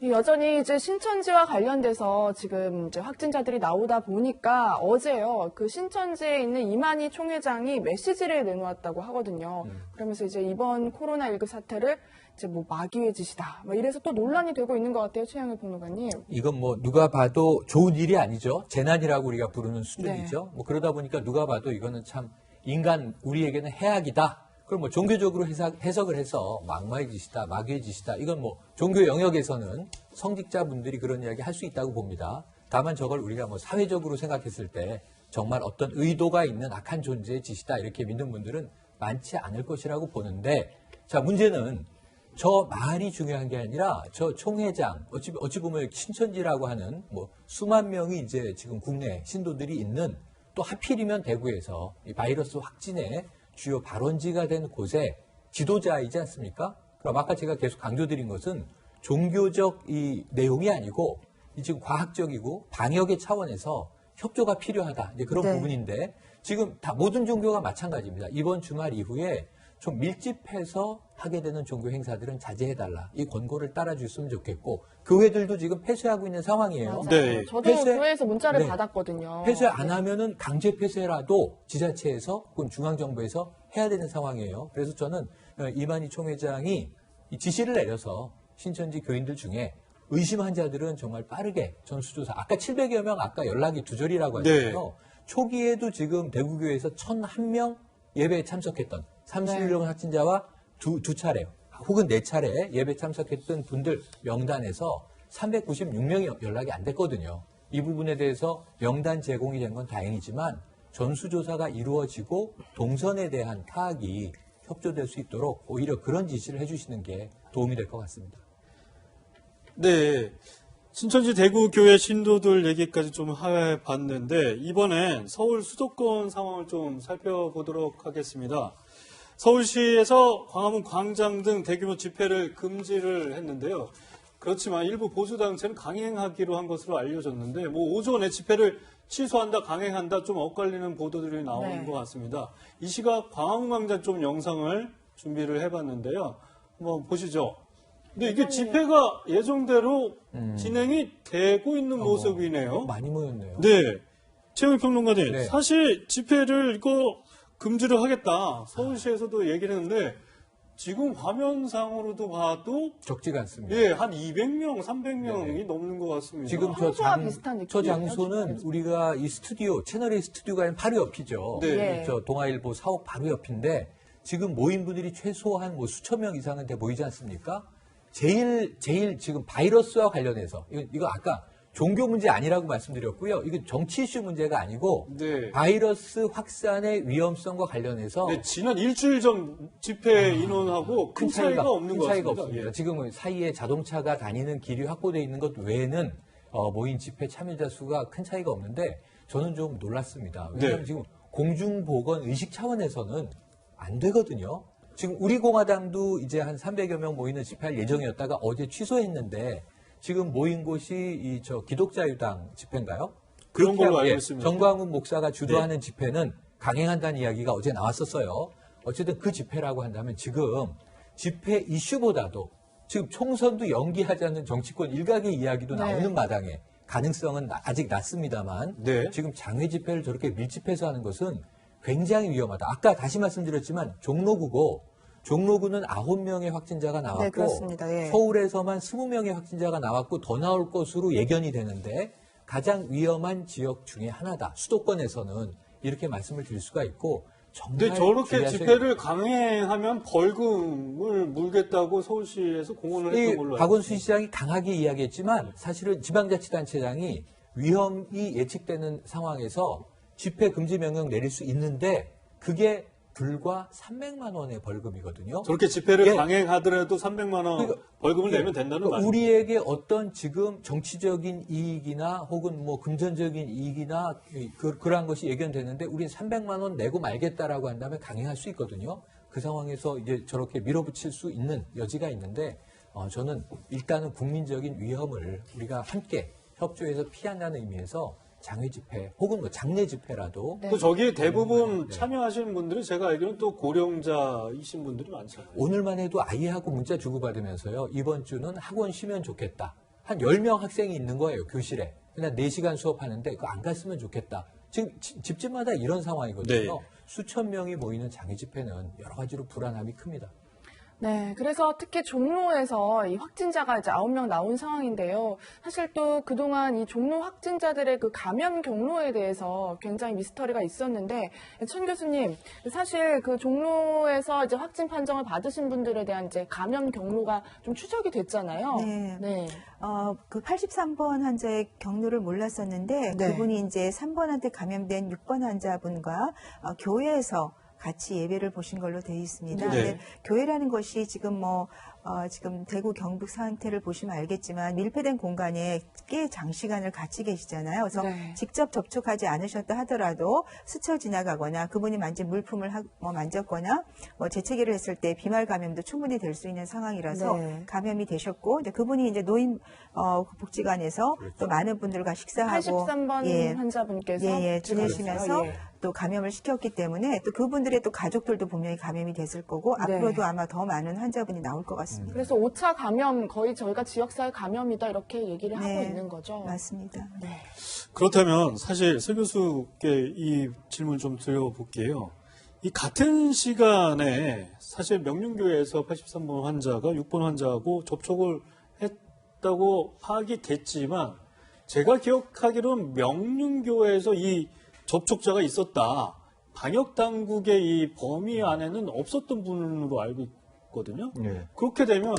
여전히 이제 신천지와 관련돼서 지금 이제 확진자들이 나오다 보니까 어제요, 그 신천지에 있는 이만희 총회장이 메시지를 내놓았다고 하거든요. 그러면서 이제 이번 코로나19 사태를 이제 뭐 마귀의 짓이다, 뭐 이래서 또 논란이 되고 있는 것 같아요, 최영일 평론가님. 이건 뭐 누가 봐도 좋은 일이 아니죠. 재난이라고 우리가 부르는 수준이죠. 뭐 그러다 보니까 누가 봐도 이거는 참 인간 우리에게는 해악이다. 그럼 뭐 종교적으로 해석을 해서 막마의 짓이다, 마귀의 짓이다. 이건 뭐 종교 영역에서는 성직자분들이 그런 이야기 할 수 있다고 봅니다. 다만 저걸 우리가 뭐 사회적으로 생각했을 때 정말 어떤 의도가 있는 악한 존재의 짓이다, 이렇게 믿는 분들은 많지 않을 것이라고 보는데, 자, 문제는 저 말이 중요한 게 아니라 저 총회장, 어찌 보면 신천지라고 하는 뭐 수만 명이 이제 지금 국내 신도들이 있는, 또 하필이면 대구에서 이 바이러스 확진의 주요 발원지가 된 곳에 지도자이지 않습니까? 그럼 아까 제가 계속 강조드린 것은 종교적 이 내용이 아니고 지금 과학적이고 방역의 차원에서 협조가 필요하다, 이제 그런 부분인데, 지금 다 모든 종교가 마찬가지입니다. 이번 주말 이후에 좀 밀집해서 하게 되는 종교 행사들은 자제해달라, 이 권고를 따라줬으면 좋겠고, 교회들도 지금 폐쇄하고 있는 상황이에요. 저도 교회에서 문자를 받았거든요. 폐쇄 안 하면은 강제 폐쇄라도 지자체에서 혹은 중앙정부에서 해야 되는 상황이에요. 그래서 저는 이만희 총회장이 이 지시를 내려서 신천지 교인들 중에 의심 환자들은 정말 빠르게 전수조사, 아까 700여 명, 아까 연락이 두절이라고 하잖아요. 초기에도 지금 대구교회에서 1,001명 예배에 참석했던 31명 확진자와 두 차례 혹은 4차례 예배 참석했던 분들 명단에서 396명이 연락이 안 됐거든요. 이 부분에 대해서 명단 제공이 된 건 다행이지만 전수조사가 이루어지고 동선에 대한 파악이 협조될 수 있도록 오히려 그런 지시를 해주시는 게 도움이 될 것 같습니다. 네. 신천지 대구교회 신도들 얘기까지 좀 해봤는데, 이번엔 서울 수도권 상황을 좀 살펴보도록 하겠습니다. 서울시에서 광화문 광장 등 대규모 집회를 금지를 했는데요. 그렇지만 일부 보수단체는 강행하기로 한 것으로 알려졌는데 뭐 오전에 집회를 취소한다, 강행한다 좀 엇갈리는 보도들이 나오는 것 같습니다. 이 시각 광화문광장 좀 영상을 준비를 해봤는데요. 한번 보시죠. 근데 이게 집회가 예정대로 진행이 되고 있는 모습이네요. 많이 모였네요. 네. 최영일 평론가님, 네. 사실 집회를 이거 금지를 하겠다. 서울시에서도 얘기를 했는데 지금 화면상으로도 봐도 적지가 않습니다. 예, 한 200명, 300명이 넘는 것 같습니다. 지금 저 장소는 우리가 이 스튜디오, 채널A 스튜디오가 아니라 바로 옆이죠. 네. 저 동아일보 사옥 바로 옆인데 지금 모인 분들이 최소한 뭐 수천 명 이상은 돼 보이지 않습니까? 제일 지금 바이러스와 관련해서 이거 아까 종교 문제 아니라고 말씀드렸고요. 이건 정치 이슈 문제가 아니고 바이러스 확산의 위험성과 관련해서 지난 일주일 전 집회 인원하고 큰 차이가 없는 것 같습니다. 없습니다. 지금 사이에 자동차가 다니는 길이 확보되어 있는 것 외에는 모인 집회 참여자 수가 큰 차이가 없는데 저는 좀 놀랐습니다. 왜냐하면 지금 공중보건 의식 차원에서는 안 되거든요. 지금 우리공화당도 이제 한 300여 명 모이는 집회할 예정이었다가 어제 취소했는데 지금 모인 곳이 기독자유당 집회인가요? 그런 걸로 알고 있습니다. 정광훈 목사가 주도하는 집회는 강행한다는 이야기가 어제 나왔었어요. 어쨌든 그 집회라고 한다면 지금 집회 이슈보다도 지금 총선도 연기하자는 정치권 일각의 이야기도 나오는 마당에 가능성은 아직 낮습니다만 지금 장외 집회를 저렇게 밀집해서 하는 것은 굉장히 위험하다. 아까 다시 말씀드렸지만 종로구는 9명의 확진자가 나왔고 그렇습니다. 서울에서만 20명의 확진자가 나왔고 더 나올 것으로 예견이 되는데 가장 위험한 지역 중에 하나다. 수도권에서는 이렇게 말씀을 드릴 수가 있고 근데 저렇게 집회를 강행하면 벌금을 물겠다고 서울시에서 공언을 했던 걸로 알고 박원순 시장이 강하게 이야기했지만 사실은 지방자치단체장이 위험이 예측되는 상황에서 집회 금지 명령 내릴 수 있는데 그게 불과 300만 원의 벌금이거든요. 저렇게 집회를 강행하더라도 300만 원 벌금을 내면 된다는 말이죠. 우리에게 어떤 지금 정치적인 이익이나 혹은 뭐 금전적인 이익이나 그러한 것이 예견되는데 우리는 300만 원 내고 말겠다라고 한다면 강행할 수 있거든요. 그 상황에서 이제 저렇게 밀어붙일 수 있는 여지가 있는데 저는 일단은 국민적인 위험을 우리가 함께 협조해서 피한다는 의미에서 장외 집회 혹은 뭐 장례 집회라도 또 저기에 대부분 참여하시는 분들은 제가 알기로는 또 고령자이신 분들이 많잖아요. 오늘만 해도 아이하고 문자 주고받으면서요. 이번 주는 학원 쉬면 좋겠다. 한 10명 학생이 있는 거예요. 교실에. 그냥 4시간 수업하는데 그거 안 갔으면 좋겠다. 지금 집집마다 이런 상황이거든요. 수천 명이 모이는 장외 집회는 여러 가지로 불안함이 큽니다. 네, 그래서 특히 종로에서 이 확진자가 이제 9명 나온 상황인데요. 사실 또 그동안 이 종로 확진자들의 그 감염 경로에 대해서 굉장히 미스터리가 있었는데, 천 교수님, 사실 그 종로에서 이제 확진 판정을 받으신 분들에 대한 이제 감염 경로가 좀 추적이 됐잖아요. 네. 그 83번 환자의 경로를 몰랐었는데, 그분이 이제 3번한테 감염된 6번 환자분과 교회에서 같이 예배를 보신 걸로 되어 있습니다. 근데 교회라는 것이 지금 지금 대구 경북 상태를 보시면 알겠지만 밀폐된 공간에 꽤 장시간을 같이 계시잖아요. 그래서 직접 접촉하지 않으셨다 하더라도 스쳐 지나가거나 그분이 만진 물품을 만졌거나 재채기를 했을 때 비말 감염도 충분히 될 수 있는 상황이라서 감염이 되셨고 이제 그분이 이제 노인 복지관에서 또 많은 분들과 식사하고 83번 환자분께서 지내시면서 또 감염을 시켰기 때문에 또 그분들의 또 가족들도 분명히 감염이 됐을 거고 앞으로도 아마 더 많은 환자분이 나올 것 같습니다. 그래서 5차 감염 거의 저희가 지역사회 감염이다 이렇게 얘기를 하고 있는 거죠. 맞습니다. 그렇다면 사실 서 교수께 이 질문 좀 드려볼게요. 이 같은 시간에 사실 명륜교회에서 83번 환자가 6번 환자하고 접촉을 했다고 파악이 됐지만 제가 기억하기로는 명륜교회에서 이 접촉자가 있었다. 방역당국의 이 범위 안에는 없었던 분으로 알고 있거든요. 그렇게 되면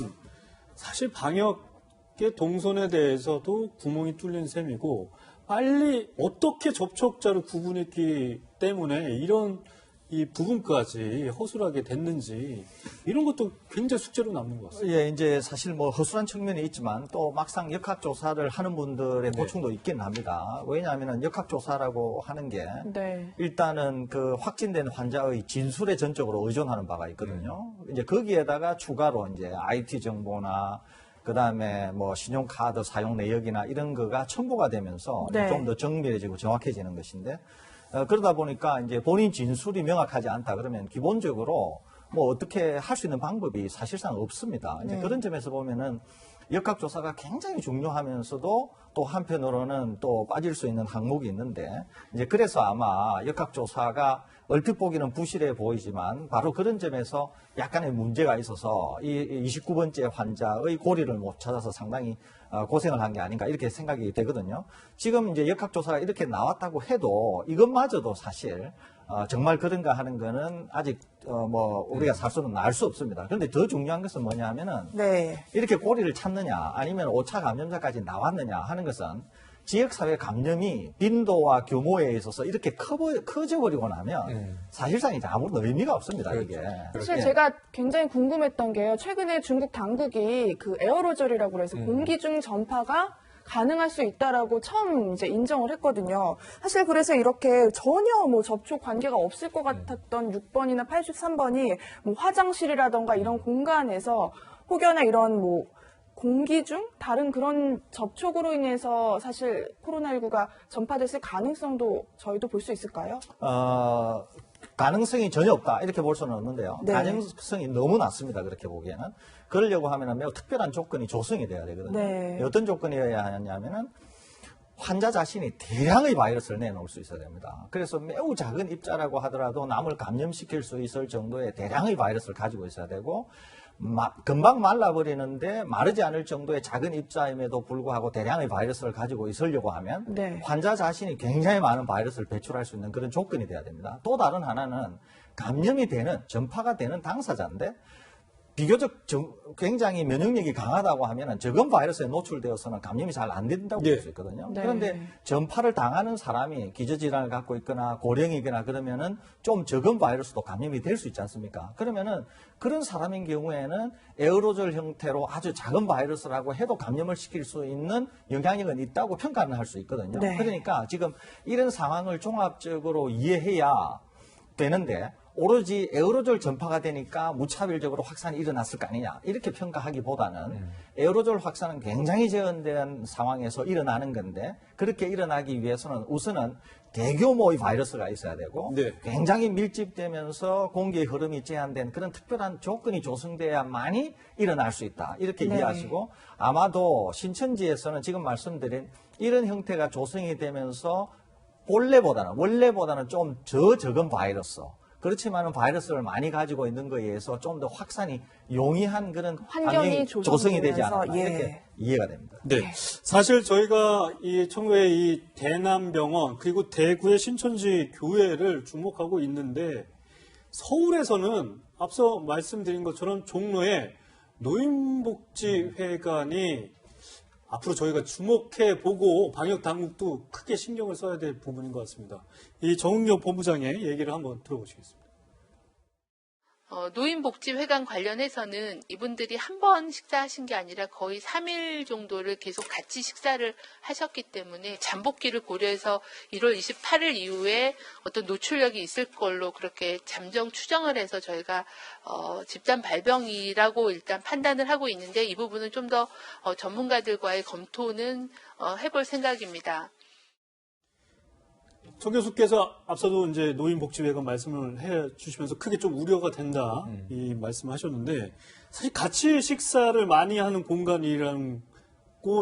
사실 방역의 동선에 대해서도 구멍이 뚫린 셈이고 빨리 어떻게 접촉자를 구분했기 때문에 이런 이 부분까지 허술하게 됐는지 이런 것도 굉장히 숙제로 남는 것 같습니다. 이제 사실 허술한 측면이 있지만 또 막상 역학조사를 하는 분들의 고충도 있긴 합니다. 왜냐하면 역학조사라고 하는 게 일단은 그 확진된 환자의 진술에 전적으로 의존하는 바가 있거든요. 이제 거기에다가 추가로 이제 IT 정보나 그다음에 뭐 신용카드 사용 내역이나 이런 거가 첨부가 되면서 네. 좀 더 정밀해지고 정확해지는 것인데 그러다 보니까 이제 본인 진술이 명확하지 않다 그러면 기본적으로 뭐 어떻게 할 수 있는 방법이 사실상 없습니다. 이제 네. 그런 점에서 보면은 역학조사가 굉장히 중요하면서도 또 한편으로는 또 빠질 수 있는 항목이 있는데 이제 그래서 아마 역학조사가 얼핏 보기는 부실해 보이지만 바로 그런 점에서 약간의 문제가 있어서 이 29번째 환자의 고리를 못 찾아서 상당히 고생을 한 게 아닌가 이렇게 생각이 되거든요. 지금 이제 역학조사가 이렇게 나왔다고 해도 이것마저도 사실 정말 그런가 하는 거는 아직 뭐 우리가 사실은 알 수 없습니다. 그런데 더 중요한 것은 뭐냐 하면은 네. 이렇게 고리를 찾느냐 아니면 5차 감염자까지 나왔느냐 하는 것은 지역사회 감염이 빈도와 규모에 있어서 이렇게 커져버리고 나면 사실상 이제 아무런 의미가 없습니다. 이게. 사실 제가 굉장히 궁금했던 게요. 최근에 중국 당국이 그 에어로졸이라고 해서 공기 중 전파가 가능할 수 있다라고 처음 이제 인정을 했거든요. 사실 그래서 이렇게 전혀 뭐 접촉 관계가 없을 것 같았던 6번이나 83번이 뭐 화장실이라던가 이런 공간에서 혹여나 이런 뭐 공기 중 다른 그런 접촉으로 인해서 사실 코로나19가 전파됐을 가능성도 저희도 볼 수 있을까요? 가능성이 전혀 없다 이렇게 볼 수는 없는데요. 네. 가능성이 너무 낮습니다. 그렇게 보기에는. 그러려고 하면 매우 특별한 조건이 조성이 돼야 되거든요. 네. 어떤 조건이어야 하냐면은 환자 자신이 대량의 바이러스를 내놓을 수 있어야 됩니다. 그래서 매우 작은 입자라고 하더라도 남을 감염시킬 수 있을 정도의 대량의 바이러스를 가지고 있어야 되고 금방 말라버리는데 마르지 않을 정도의 작은 입자임에도 불구하고 대량의 바이러스를 가지고 있으려고 하면 네. 환자 자신이 굉장히 많은 바이러스를 배출할 수 있는 그런 조건이 돼야 됩니다. 또 다른 하나는 감염이 되는 전파가 되는 당사자인데 비교적 굉장히 면역력이 강하다고 하면 적은 바이러스에 노출되어서는 감염이 잘 안 된다고 볼 수 있거든요. 네. 그런데 전파를 당하는 사람이 기저질환을 갖고 있거나 고령이거나 그러면은 좀 적은 바이러스도 감염이 될 수 있지 않습니까? 그러면은 그런 사람인 경우에는 에어로졸 형태로 아주 작은 바이러스라고 해도 감염을 시킬 수 있는 영향력은 있다고 평가는 할 수 있거든요. 네. 그러니까 지금 이런 상황을 종합적으로 이해해야 되는데 오로지 에어로졸 전파가 되니까 무차별적으로 확산이 일어났을 거 아니냐 이렇게 평가하기보다는 에어로졸 확산은 굉장히 제한된 상황에서 일어나는 건데 그렇게 일어나기 위해서는 우선은 대규모의 바이러스가 있어야 되고 네. 굉장히 밀집되면서 공기의 흐름이 제한된 그런 특별한 조건이 조성돼야만이 일어날 수 있다 이렇게 네. 이해하시고 아마도 신천지에서는 지금 말씀드린 이런 형태가 조성이 되면서 원래보다는 좀 적은 바이러스 그렇지만은 바이러스를 많이 가지고 있는 거에 의해서 좀 더 확산이 용이한 그런 환경이 조성이 되지 않았나 이렇게 이해가 됩니다. 네. 사실 저희가 이 청구의 이 대남병원 그리고 대구의 신천지 교회를 주목하고 있는데 서울에서는 앞서 말씀드린 것처럼 종로에 노인복지회관이 앞으로 저희가 주목해 보고 방역 당국도 크게 신경을 써야 될 부분인 것 같습니다. 이 정은경 본부장의 얘기를 한번 들어보시겠습니다. 노인복지회관 관련해서는 이분들이 한 번 식사하신 게 아니라 거의 3일 정도를 계속 같이 식사를 하셨기 때문에 잠복기를 고려해서 1월 28일 이후에 어떤 노출력이 있을 걸로 그렇게 잠정 추정을 해서 저희가 집단 발병이라고 일단 판단을 하고 있는데 이 부분은 좀 더 전문가들과의 검토는 해볼 생각입니다. 정 교수께서 앞서도 이제 노인복지회관 말씀을 해 주시면서 크게 좀 우려가 된다 이 말씀하셨는데 사실 같이 식사를 많이 하는 공간이라고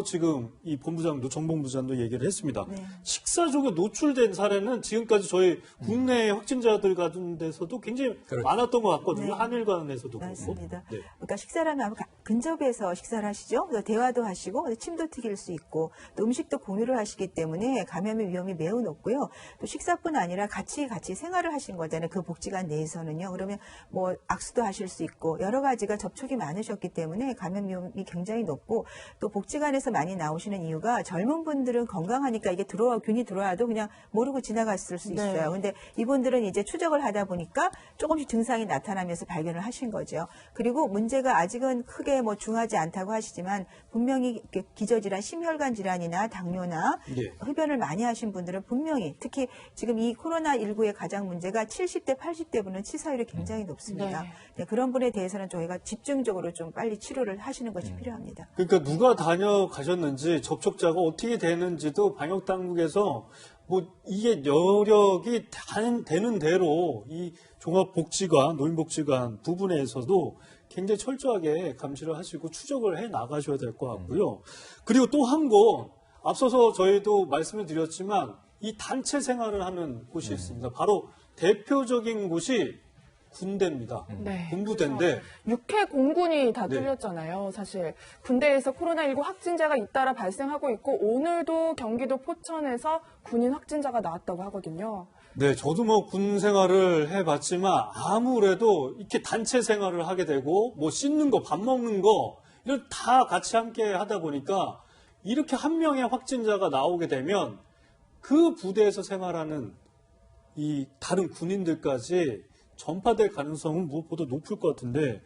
지금 이 본부장도 정본부장도 얘기를 했습니다. 네. 식사족에 노출된 사례는 지금까지 저희 국내 확진자들 같은 데서도 굉장히 그렇죠. 많았던 것 같거든요. 네. 한일간에서도 맞습니다. 그렇고. 네. 그러니까 식사를 하면 근접해서 식사를 하시죠. 그래서 대화도 하시고 침도 튀길 수 있고 또 음식도 공유를 하시기 때문에 감염의 위험이 매우 높고요. 또 식사뿐 아니라 같이 생활을 하신 거잖아요. 그 복지관 내에서는요. 그러면 뭐 악수도 하실 수 있고 여러 가지가 접촉이 많으셨기 때문에 감염 위험이 굉장히 높고 또 복지관 부산에서 많이 나오시는 이유가 젊은 분들은 건강하니까 이게 균이 들어와도 그냥 모르고 지나갔을 수 있어요. 근데 이분들은 이제 추적을 하다 보니까 조금씩 증상이 나타나면서 발견을 하신 거죠. 그리고 문제가 아직은 크게 뭐 중하지 않다고 하시지만 분명히 기저질환, 심혈관 질환이나 당뇨나 흡연을 많이 하신 분들은 분명히 특히 지금 이 코로나19의 가장 문제가 70대, 80대 분은 치사율이 굉장히 높습니다. 네, 그런 분에 대해서는 저희가 집중적으로 좀 빨리 치료를 하시는 것이 필요합니다. 그러니까 누가 다녀가셨는지 접촉자가 어떻게 되는지도 방역 당국에서 뭐 이게 여력이 되는 대로 이 종합복지관, 노인복지관 부분에서도 굉장히 철저하게 감시를 하시고 추적을 해 나가셔야 될 것 같고요. 그리고 또 한 곳 앞서서 저희도 말씀을 드렸지만 이 단체 생활을 하는 곳이 있습니다. 바로 대표적인 곳이 군대입니다. 군부대인데 육해 공군이 다 뚫렸잖아요. 사실 군대에서 코로나19 확진자가 잇따라 발생하고 있고 오늘도 경기도 포천에서 군인 확진자가 나왔다고 하거든요. 네, 저도 뭐 군 생활을 해봤지만 아무래도 이렇게 단체 생활을 하게 되고 뭐 씻는 거, 밥 먹는 거 이런 다 같이 함께 하다 보니까 이렇게 한 명의 확진자가 나오게 되면 그 부대에서 생활하는 이 다른 군인들까지 전파될 가능성은 무엇보다 높을 것 같은데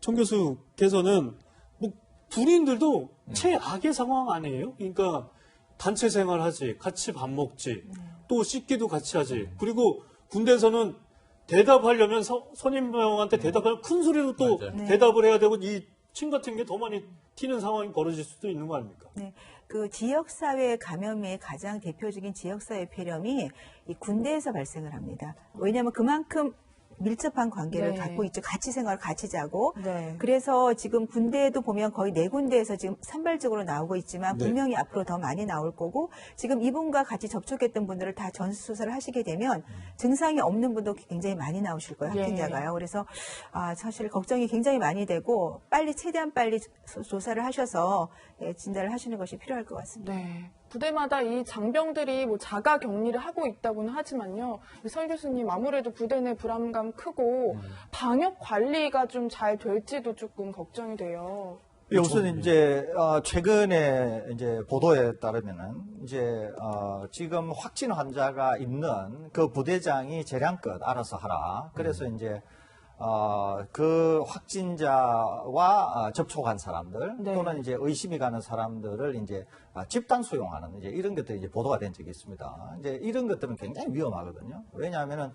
청 교수께서는 뭐 군인들도 최악의 상황 아니에요? 그러니까 단체 생활하지, 같이 밥 먹지, 또 씻기도 같이 하지. 그리고 군대에서는 대답하려면 선임병한테 대답하면 큰 소리로 또 대답을 해야 되고 이 침 같은 게 더 많이 튀는 상황이 벌어질 수도 있는 거 아닙니까? 네. 그 지역사회 감염의 가장 대표적인 지역사회 폐렴이 이 군대에서 발생을 합니다. 왜냐하면 그만큼 밀접한 관계를 갖고 있죠. 같이 생활, 같이 자고. 그래서 지금 군대에도 보면 거의 4군데에서 지금 산발적으로 나오고 있지만 분명히 앞으로 더 많이 나올 거고 지금 이분과 같이 접촉했던 분들을 다 전수조사를 하시게 되면 증상이 없는 분도 굉장히 많이 나오실 거예요. 확진자가요. 그래서 사실 걱정이 굉장히 많이 되고 최대한 빨리 조사를 하셔서 진단을 하시는 것이 필요할 것 같습니다. 부대마다 이 장병들이 뭐 자가 격리를 하고 있다고는 하지만요. 설 교수님 아무래도 부대 내 불안감 크고 방역 관리가 좀 잘 될지도 조금 걱정이 돼요. 우선 이제 최근에 이제 보도에 따르면은 이제 지금 확진 환자가 있는 그 부대장이 재량껏 알아서 하라. 그래서 이제 그 확진자와 접촉한 사람들 또는 이제 의심이 가는 사람들을 이제 집단 수용하는 이제 이런 것들이 이제 보도가 된 적이 있습니다. 이제 이런 것들은 굉장히 위험하거든요. 왜냐하면은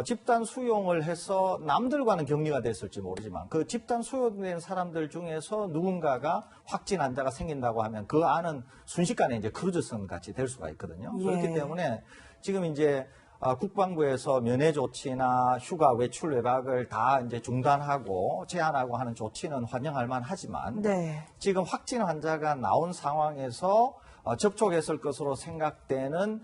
집단 수용을 해서 남들과는 격리가 됐을지 모르지만 그 집단 수용된 사람들 중에서 누군가가 확진 환자가 생긴다고 하면 그 안은 순식간에 이제 크루즈선 같이 될 수가 있거든요. 그렇기 때문에 지금 이제 국방부에서 면회 조치나 휴가 외출 외박을 다 이제 중단하고 제한하고 하는 조치는 환영할 만하지만 지금 확진 환자가 나온 상황에서 접촉했을 것으로 생각되는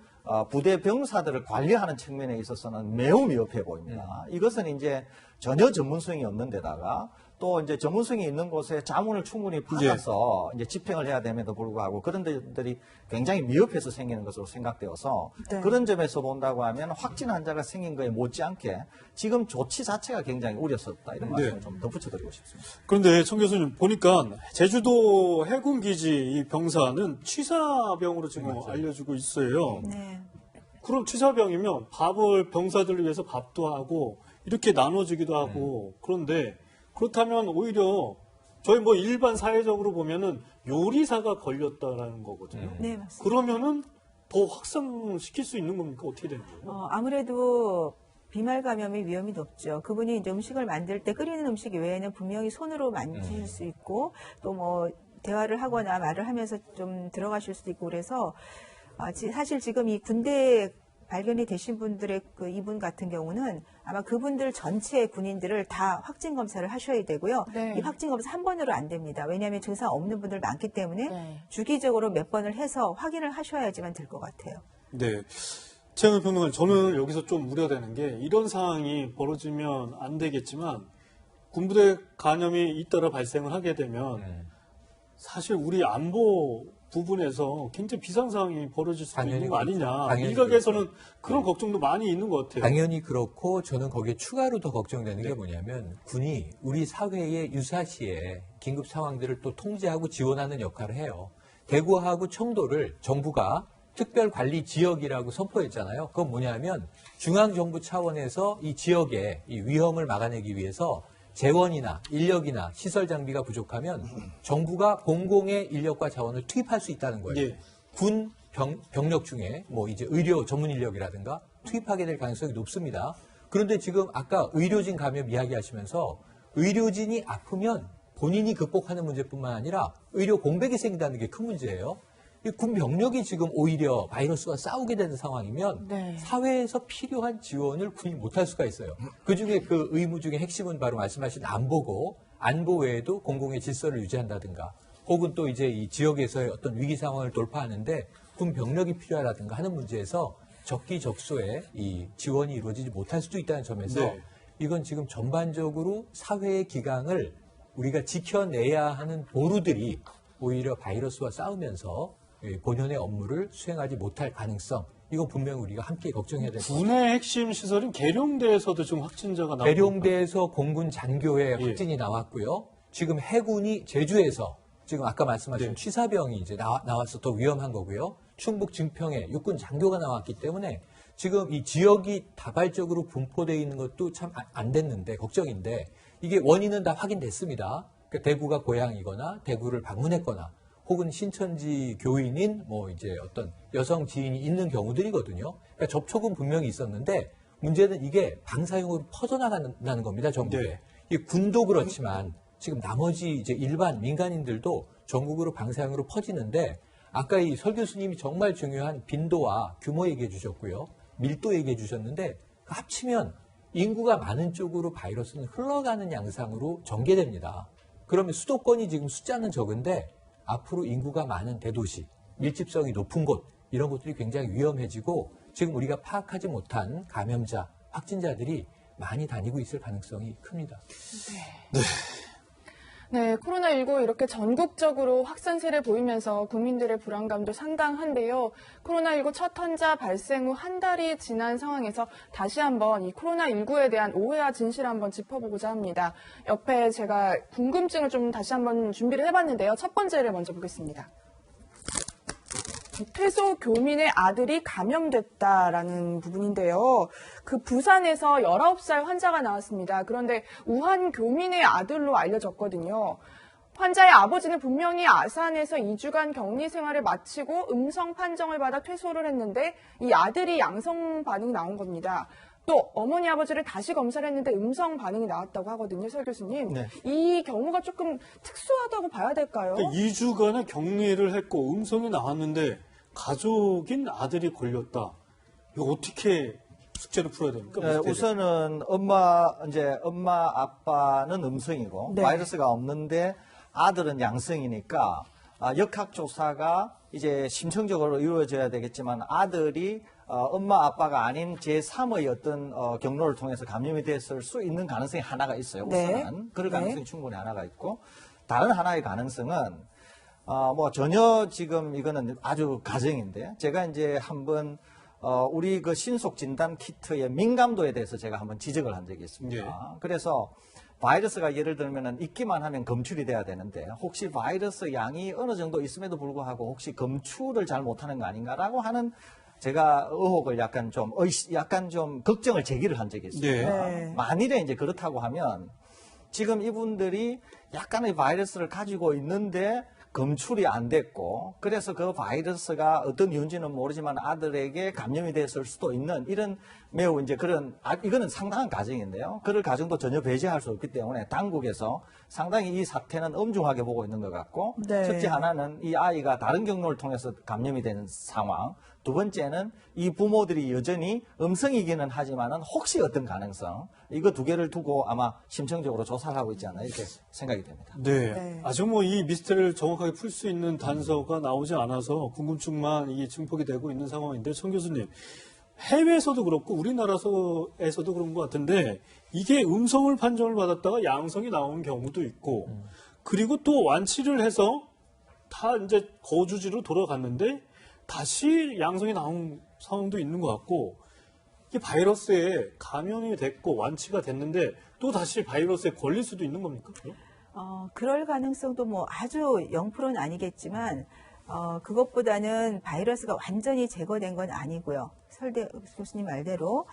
부대 병사들을 관리하는 측면에 있어서는 매우 미흡해 보입니다. 이것은 이제 전혀 전문성이 없는 데다가 또 이제 전문성이 있는 곳에 자문을 충분히 받아서 이제 집행을 해야 됨에도 불구하고 그런 데들이 굉장히 미흡해서 생기는 것으로 생각되어서 그런 점에서 본다고 하면 확진 환자가 생긴 거에 못지않게 지금 조치 자체가 굉장히 우려스럽다 이런 말씀을 좀 덧붙여드리고 싶습니다. 그런데 청 교수님 보니까 제주도 해군기지 이 병사는 취사병으로 지금 알려지고 있어요. 그럼 취사병이면 밥을 병사들을 위해서 밥도 하고 이렇게 나눠주기도 하고 그런데 그렇다면 오히려 저희 뭐 일반 사회적으로 보면은 요리사가 걸렸다라는 거거든요. 네, 맞습니다. 그러면은 더 확산시킬 수 있는 겁니까? 어떻게 되는 거예요? 아무래도 비말 감염의 위험이 높죠. 그분이 이제 음식을 만들 때 끓이는 음식 외에는 분명히 손으로 만질 수 있고 또 뭐 대화를 하거나 말을 하면서 좀 들어가실 수도 있고 그래서 사실 지금 이 군대에 발견이 되신 분들의 이분 같은 경우는 아마 그분들 전체 군인들을 다 확진 검사를 하셔야 되고요. 이 확진 검사 한 번으로 안 됩니다. 왜냐하면 증상 없는 분들 많기 때문에 주기적으로 몇 번을 해서 확인을 하셔야지만 될 것 같아요. 네. 최영일 평론가님, 저는 여기서 좀 우려되는 게 이런 상황이 벌어지면 안 되겠지만 군부대 감염이 잇따라 발생을 하게 되면 사실 우리 안보 부분에서 굉장히 비상 상황이 벌어질 수도 당연히 있는 거 아니냐. 당연히 일각에서는 그런 걱정도 많이 있는 것 같아요. 당연히 그렇고 저는 거기에 추가로 더 걱정되는 게 뭐냐면 군이 우리 사회의 유사시에 긴급 상황들을 또 통제하고 지원하는 역할을 해요. 대구하고 청도를 정부가 특별관리 지역이라고 선포했잖아요. 그건 뭐냐면 중앙정부 차원에서 이 지역의 이 위험을 막아내기 위해서 재원이나 인력이나 시설 장비가 부족하면 정부가 공공의 인력과 자원을 투입할 수 있다는 거예요. 예. 군 병력 중에 뭐 이제 의료 전문 인력이라든가 투입하게 될 가능성이 높습니다. 그런데 지금 아까 의료진 감염 이야기하시면서 의료진이 아프면 본인이 극복하는 문제뿐만 아니라 의료 공백이 생긴다는 게 큰 문제예요. 이 군 병력이 지금 오히려 바이러스와 싸우게 되는 상황이면 사회에서 필요한 지원을 군이 못할 수가 있어요. 그중에 그 의무 중에 핵심은 바로 말씀하신 안보 외에도 공공의 질서를 유지한다든가 혹은 또 이제 이 지역에서의 어떤 위기 상황을 돌파하는데 군 병력이 필요하다든가 하는 문제에서 적기적소에 이 지원이 이루어지지 못할 수도 있다는 점에서 이건 지금 전반적으로 사회의 기강을 우리가 지켜내야 하는 보루들이 오히려 바이러스와 싸우면서 본연의 업무를 수행하지 못할 가능성, 이건 분명히 우리가 함께 걱정해야 될 것 같습니다. 군의 핵심 시설인 계룡대에서도 지금 확진자가 나오고 계룡대에서 공군 잔교회 확진이 나왔고요. 지금 해군이 제주에서 지금 아까 말씀하신 취사병이 이제 나와서 더 위험한 거고요. 충북 증평에 육군 장교가 나왔기 때문에 지금 이 지역이 다발적으로 분포되어 있는 것도 참 안 됐는데 걱정인데 이게 원인은 다 확인됐습니다. 그러니까 대구가 고향이거나 대구를 방문했거나 혹은 신천지 교인인 뭐 이제 어떤 여성 지인이 있는 경우들이거든요. 그러니까 접촉은 분명히 있었는데 문제는 이게 방사용으로 퍼져나가는 겁니다, 전국에. 이 군도 그렇지만 지금 나머지 이제 일반 민간인들도 전국으로 방사용으로 퍼지는데 아까 이 설 교수님이 정말 중요한 빈도와 규모 얘기해 주셨고요. 밀도 얘기해 주셨는데 합치면 인구가 많은 쪽으로 바이러스는 흘러가는 양상으로 전개됩니다. 그러면 수도권이 지금 숫자는 적은데 앞으로 인구가 많은 대도시, 밀집성이 높은 곳 이런 것들이 굉장히 위험해지고 지금 우리가 파악하지 못한 감염자, 확진자들이 많이 다니고 있을 가능성이 큽니다. 네, 코로나19 이렇게 전국적으로 확산세를 보이면서 국민들의 불안감도 상당한데요. 코로나19 첫 환자 발생 후 한 달이 지난 상황에서 다시 한번 이 코로나19에 대한 오해와 진실을 한번 짚어보고자 합니다. 옆에 제가 궁금증을 좀 다시 한번 준비를 해봤는데요. 첫 번째를 먼저 보겠습니다. 퇴소 교민의 아들이 감염됐다라는 부분인데요. 그 부산에서 19살 환자가 나왔습니다. 그런데 우한 교민의 아들로 알려졌거든요. 환자의 아버지는 분명히 아산에서 2주간 격리 생활을 마치고 음성 판정을 받아 퇴소를 했는데 이 아들이 양성 반응이 나온 겁니다. 또 어머니 아버지를 다시 검사를 했는데 음성 반응이 나왔다고 하거든요. 설 교수님. 이 경우가 조금 특수하다고 봐야 될까요? 그러니까 2주간의 격리를 했고 음성이 나왔는데 가족인 아들이 걸렸다. 이거 어떻게 숙제를 풀어야 됩니까? 우선은 엄마 아빠는 음성이고 바이러스가 없는데 아들은 양성이니까 역학조사가 이제 심층적으로 이루어져야 되겠지만 아들이 엄마 아빠가 아닌 제3의 어떤 경로를 통해서 감염이 됐을 수 있는 가능성이 하나가 있어요. 우선은 그럴 가능성이 충분히 하나가 있고 다른 하나의 가능성은 뭐 전혀 지금 이거는 아주 가정인데 제가 이제 한번 우리 그 신속 진단 키트의 민감도에 대해서 제가 한번 지적을 한 적이 있습니다. 그래서 바이러스가 예를 들면은 있기만 하면 검출이 돼야 되는데 혹시 바이러스 양이 어느 정도 있음에도 불구하고 혹시 검출을 잘 못하는 거 아닌가라고 하는 제가 의혹을 약간 좀 걱정을 제기를 한 적이 있습니다. 만일에 이제 그렇다고 하면 지금 이분들이 약간의 바이러스를 가지고 있는데 검출이 안 됐고 그래서 그 바이러스가 어떤 이유인지는 모르지만 아들에게 감염이 됐을 수도 있는 이런 매우 이제 그런 이거는 상당한 가정인데요. 그럴 가정도 전혀 배제할 수 없기 때문에 당국에서 상당히 이 사태는 엄중하게 보고 있는 것 같고 첫째 하나는 이 아이가 다른 경로를 통해서 감염이 되는 상황 두 번째는 이 부모들이 여전히 음성이기는 하지만은 혹시 어떤 가능성 이거 두 개를 두고 아마 심층적으로 조사를 하고 있지 않나 이렇게 생각이 됩니다. 아직 뭐 이 미스터리를 정확하게 풀 수 있는 단서가 나오지 않아서 궁금증만 이게 증폭이 되고 있는 상황인데 청 교수님 해외에서도 그렇고 우리나라에서도 그런 것 같은데 이게 음성을 판정을 받았다가 양성이 나오는 경우도 있고 그리고 또 완치를 해서 다 이제 거주지로 돌아갔는데 다시 양성이 나온 상황도 있는 것 같고 이 바이러스에 감염이 됐고 완치가 됐는데 또 다시 바이러스에 걸릴 수도 있는 겁니까? 그럴 가능성도 뭐 아주 0%는 아니겠지만 그것보다는 바이러스가 완전히 제거된 건 아니고요. 설대 교수님 말대로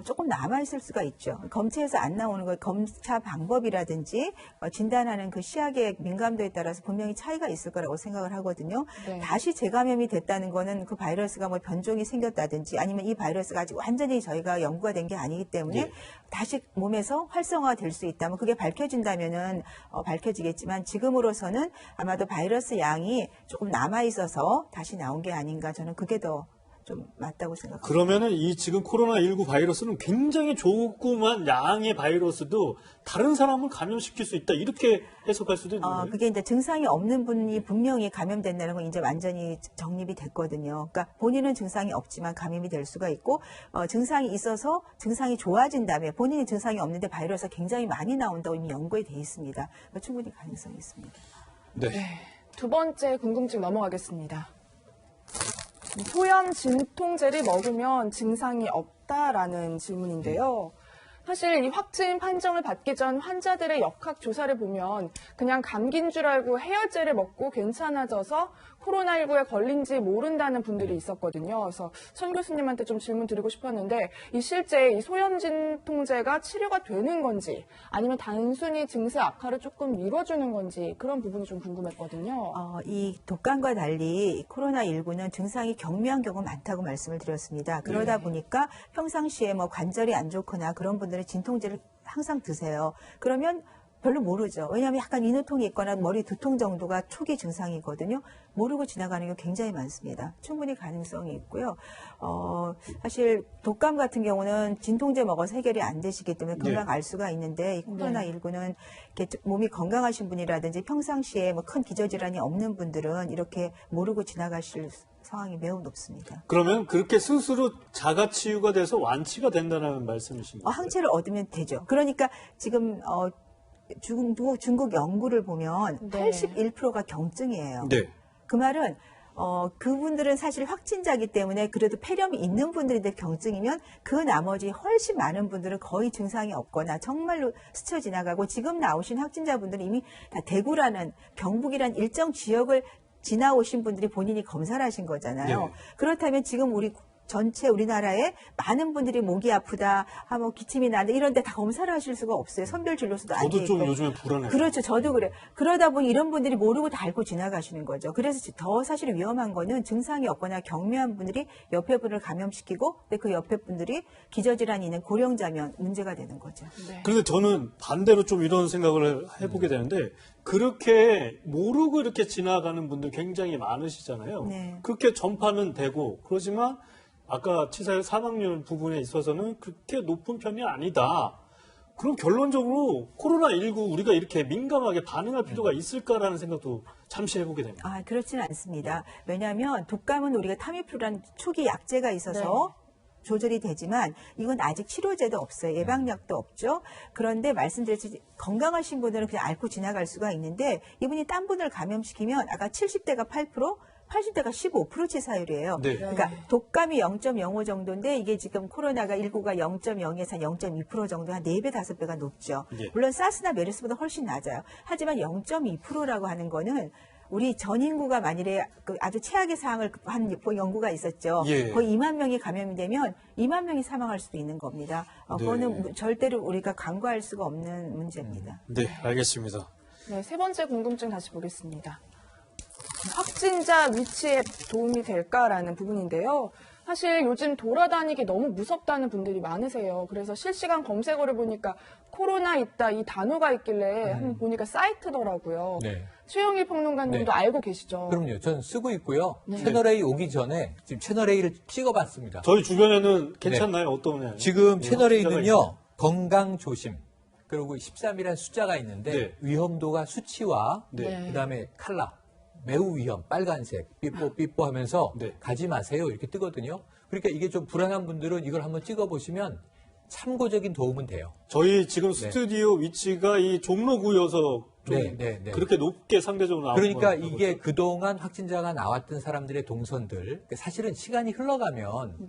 조금 남아있을 수가 있죠. 검체에서 안 나오는 거 검사 방법이라든지 진단하는 그 시약의 민감도에 따라서 분명히 차이가 있을 거라고 생각을 하거든요. 네. 다시 재감염이 됐다는 거는 그 바이러스가 뭐 변종이 생겼다든지 아니면 이 바이러스가 아직 완전히 저희가 연구가 된 게 아니기 때문에 네. 다시 몸에서 활성화가 될 수 있다면 그게 밝혀진다면은 밝혀지겠지만 지금으로서는 아마도 바이러스 양이 조금 남아있어서 다시 나온 게 아닌가 저는 그게 더 좀 맞다고 생각합니다. 그러면은 이 지금 코로나19 바이러스는 굉장히 조그만 양의 바이러스도 다른 사람을 감염시킬 수 있다. 이렇게 해석할 수도 있는 거예요. 그게 이제 증상이 없는 분이 분명히 감염된다는 건 이제 완전히 정립이 됐거든요. 그러니까 본인은 증상이 없지만 감염이 될 수가 있고 증상이 있어서 증상이 좋아진 다음에 본인이 증상이 없는데 바이러스가 굉장히 많이 나온다고 이미 연구에 돼 있습니다. 충분히 가능성이 있습니다. 네. 두 번째 궁금증 넘어가겠습니다. 소염 진통제를 먹으면 증상이 없다라는 질문인데요. 사실 이 확진 판정을 받기 전 환자들의 역학 조사를 보면 그냥 감기인 줄 알고 해열제를 먹고 괜찮아져서 코로나19에 걸린지 모른다는 분들이 있었거든요. 그래서 천 교수님한테 좀 질문 드리고 싶었는데 이 실제 이 소염 진통제가 치료가 되는 건지 아니면 단순히 증세 악화를 조금 미뤄주는 건지 그런 부분이 좀 궁금했거든요. 이 독감과 달리 코로나19는 증상이 경미한 경우가 많다고 말씀을 드렸습니다. 그러다 보니까 평상시에 뭐 관절이 안 좋거나 그런 분들은 진통제를 항상 드세요. 그러면 별로 모르죠. 왜냐하면 약간 인후통이 있거나 머리 두통 정도가 초기 증상이거든요. 모르고 지나가는 게 굉장히 많습니다. 충분히 가능성이 있고요. 사실 독감 같은 경우는 진통제 먹어서 해결이 안 되시기 때문에 금방 알 수가 있는데 이 코로나19는 이렇게 몸이 건강하신 분이라든지 평상시에 뭐 큰 기저질환이 없는 분들은 이렇게 모르고 지나가실 상황이 매우 높습니다. 그러면 그렇게 스스로 자가치유가 돼서 완치가 된다는 말씀이십니까? 항체를 얻으면 되죠. 그러니까 지금 중국 연구를 보면 81%가 경증이에요. 네. 그 말은 그분들은 사실 확진자기 때문에 그래도 폐렴이 있는 분들인데 경증이면 그 나머지 훨씬 많은 분들은 거의 증상이 없거나 정말로 스쳐 지나가고 지금 나오신 확진자분들은 이미 다 대구라는 경북이라는 일정 지역을 지나오신 분들이 본인이 검사를 하신 거잖아요. 네. 그렇다면 지금 전체 우리나라에 많은 분들이 목이 아프다, 뭐 기침이 나는데 이런 데 다 검사를 하실 수가 없어요. 선별 진료소도 안 돼 저도 있고. 좀 요즘에 불안해요. 그렇죠. 저도 그래요. 그러다 보니 이런 분들이 모르고 다 앓고 지나가시는 거죠. 그래서 더 사실 위험한 거는 증상이 없거나 경미한 분들이 옆에 분을 감염시키고 근데 그 옆에 분들이 기저질환이 있는 고령자면 문제가 되는 거죠. 그런데 저는 반대로 좀 이런 생각을 해보게 되는데 그렇게 모르고 이렇게 지나가는 분들 굉장히 많으시잖아요. 네. 그렇게 전파는 되고 그러지만 아까 치사율 사망률 부분에 있어서는 그렇게 높은 편이 아니다. 그럼 결론적으로 코로나19 우리가 이렇게 민감하게 반응할 필요가 있을까라는 생각도 잠시 해보게 됩니다. 그렇지는 않습니다. 왜냐하면 독감은 우리가 타미프루라는 초기 약제가 있어서 조절이 되지만 이건 아직 치료제도 없어요. 예방약도 없죠. 그런데 말씀드렸듯이 건강하신 분들은 그냥 앓고 지나갈 수가 있는데 이분이 딴 분을 감염시키면 아까 70대가 8%, 80대가 15% 치사율이에요. 네. 그러니까 독감이 0.05 정도인데 이게 지금 코로나가 19가 0.0에서 0.2% 정도 한 4배, 5배가 높죠. 네. 물론 사스나 메르스보다 훨씬 낮아요. 하지만 0.2%라고 하는 거는 우리 전 인구가 만일에 아주 최악의 상황을 한 연구가 있었죠. 예. 거의 2만 명이 감염이 되면 2만 명이 사망할 수도 있는 겁니다. 그거는 절대로 우리가 간과할 수가 없는 문제입니다. 네, 알겠습니다. 네, 세 번째 궁금증 다시 보겠습니다. 확진자 위치에 도움이 될까라는 부분인데요. 사실 요즘 돌아다니기 너무 무섭다는 분들이 많으세요. 그래서 실시간 검색어를 보니까 코로나 있다 이 단어가 있길래 한번 보니까 사이트더라고요. 네. 최영일 평론가님도 알고 계시죠? 그럼요. 전 쓰고 있고요. 채널A 오기 전에 지금 채널A를 찍어봤습니다. 저희 주변에는 괜찮나요? 어떠냐? 지금 채널A는요. 건강조심. 그리고 13이라는 숫자가 있는데 위험도가 수치와 그다음에 칼라. 매우 위험, 빨간색, 삐뽀 하면서 가지 마세요 이렇게 뜨거든요. 그러니까 이게 좀 불안한 분들은 이걸 한번 찍어보시면 참고적인 도움은 돼요. 저희 지금 스튜디오 위치가 이 종로구여서 좀 그렇게 높게 상대적으로 나오는 그러니까 이게 그동안 확진자가 나왔던 사람들의 동선들, 사실은 시간이 흘러가면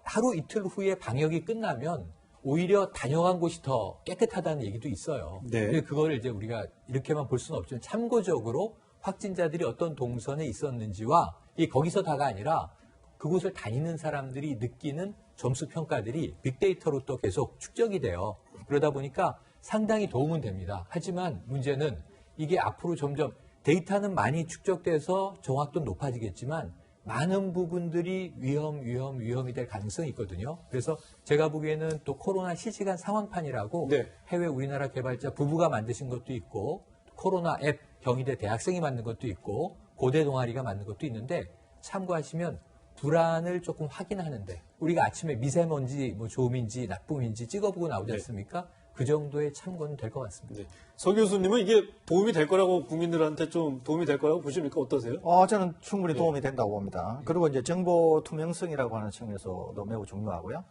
하루 이틀 후에 방역이 끝나면 오히려 다녀간 곳이 더 깨끗하다는 얘기도 있어요. 근데 그거를 이제 우리가 이렇게만 볼 수는 없지만 참고적으로 확진자들이 어떤 동선에 있었는지와 거기서 다가 아니라 그곳을 다니는 사람들이 느끼는 점수 평가들이 빅데이터로 또 계속 축적이 돼요. 그러다 보니까 상당히 도움은 됩니다. 하지만 문제는 이게 앞으로 점점 데이터는 많이 축적돼서 정확도는 높아지겠지만 많은 부분들이 위험이 될 가능성이 있거든요. 그래서 제가 보기에는 또 코로나 실시간 상황판이라고 해외 우리나라 개발자 부부가 만드신 것도 있고 코로나 앱 경희대 대학생이 만든 것도 있고 고대 동아리가 만든 것도 있는데 참고하시면 불안을 조금 확인하는데 우리가 아침에 미세먼지 뭐 좋음인지 나쁨인지 찍어보고 나오지 않습니까? 그 정도의 참고는 될 것 같습니다. 서 교수님은 이게 도움이 될 거라고 국민들한테 좀 도움이 될 거라고 보십니까? 어떠세요? 저는 충분히 도움이 된다고 봅니다. 그리고 이제 정보 투명성이라고 하는 측면에서도 매우 중요하고요.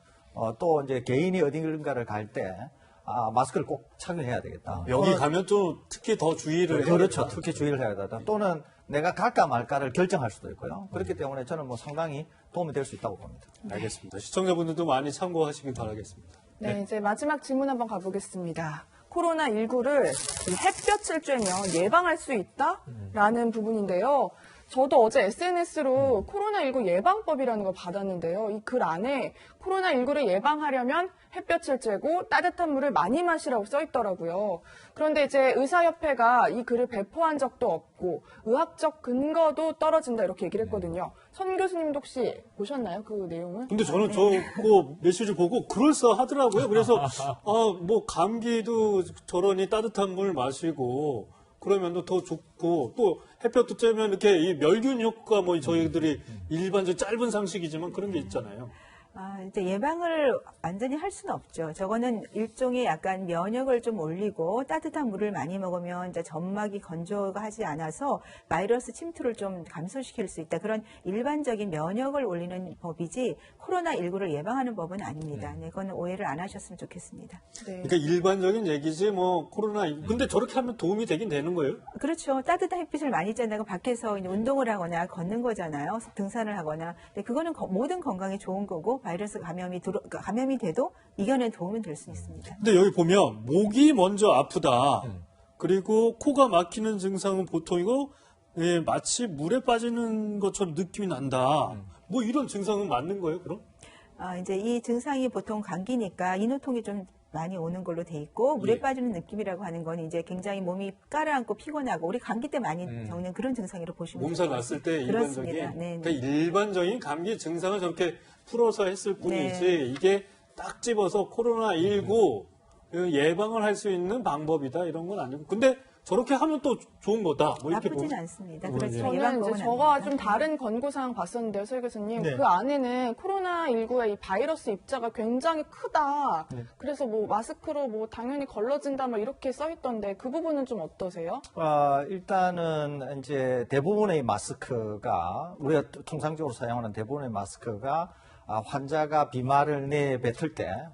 또 이제 개인이 어딘가를 갈 때 마스크를 꼭 착용해야 되겠다. 여기 가면 좀 특히 더 주의를 해야 그렇죠. 되겠다. 특히 주의를 해야 되다. 또는 내가 갈까 말까를 결정할 수도 있고요. 그렇기 때문에 저는 뭐 상당히 도움이 될 수 있다고 봅니다. 알겠습니다. 시청자분들도 많이 참고하시길 바라겠습니다. 네, 이제 마지막 질문 한번 가보겠습니다. 코로나19를 햇볕을 쬐면 예방할 수 있다? 라는 부분인데요. 저도 어제 SNS로 코로나19 예방법이라는 걸 받았는데요. 이 글 안에 코로나19를 예방하려면 햇볕을 쬐고 따뜻한 물을 많이 마시라고 써 있더라고요. 그런데 이제 의사협회가 이 글을 배포한 적도 없고 의학적 근거도 떨어진다 이렇게 얘기를 했거든요. 선 교수님도 혹시 보셨나요? 그 내용을? 근데 저는 저거 메시지 보고 그럴싸하더라고요. 그래서 뭐 감기도 저러니 따뜻한 물 마시고 그러면 더 좋고 또 햇볕도 쬐면 이렇게 이 멸균 효과 뭐 저희들이 일반적인 짧은 상식이지만 그런 게 있잖아요. 이제 예방을 완전히 할 수는 없죠. 저거는 일종의 약간 면역을 좀 올리고 따뜻한 물을 많이 먹으면 이제 점막이 건조하지 않아서 바이러스 침투를 좀 감소시킬 수 있다. 그런 일반적인 면역을 올리는 법이지 코로나19를 예방하는 법은 아닙니다. 네, 그건 오해를 안 하셨으면 좋겠습니다. 그러니까 일반적인 얘기지 뭐 코로나19. 근데 저렇게 하면 도움이 되긴 되는 거예요? 그렇죠. 따뜻한 햇빛을 많이 쬐다가 밖에서 이제 운동을 하거나 걷는 거잖아요. 등산을 하거나. 근데 그거는 모든 건강에 좋은 거고 바이러스 감염이 돼도 이겨낸 도움은 될 수 있습니다. 근데 여기 보면 목이 먼저 아프다. 그리고 코가 막히는 증상은 보통이고 마치 물에 빠지는 것처럼 느낌이 난다. 뭐 이런 증상은 맞는 거예요, 그럼? 이제 이 증상이 보통 감기니까 인후통이 좀 많이 오는 걸로 돼 있고 물에 빠지는 느낌이라고 하는 건 이제 굉장히 몸이 가라앉고 피곤하고 우리 감기 때 많이 겪는 그런 증상이라고 보시면 몸살 났을 때 일반적인 그러니까 일반적인 감기 증상을 저렇게 풀어서 했을 뿐이지 이게 딱 집어서 코로나19 예방을 할 수 있는 방법이다 이런 건 아니고 근데 저렇게 하면 또 좋은 거다. 뭐 이렇게 나쁘진 않습니다. 그렇죠. 저는 이제 저가 좀 다른 권고사항 봤었는데요, 서 교수님. 그 안에는 코로나19의 이 바이러스 입자가 굉장히 크다. 그래서 뭐 마스크로 뭐 당연히 걸러진다 뭐 이렇게 써 있던데 그 부분은 좀 어떠세요? 일단은 이제 대부분의 마스크가 우리가 통상적으로 사용하는 대부분의 마스크가 환자가 비말을 내뱉을 때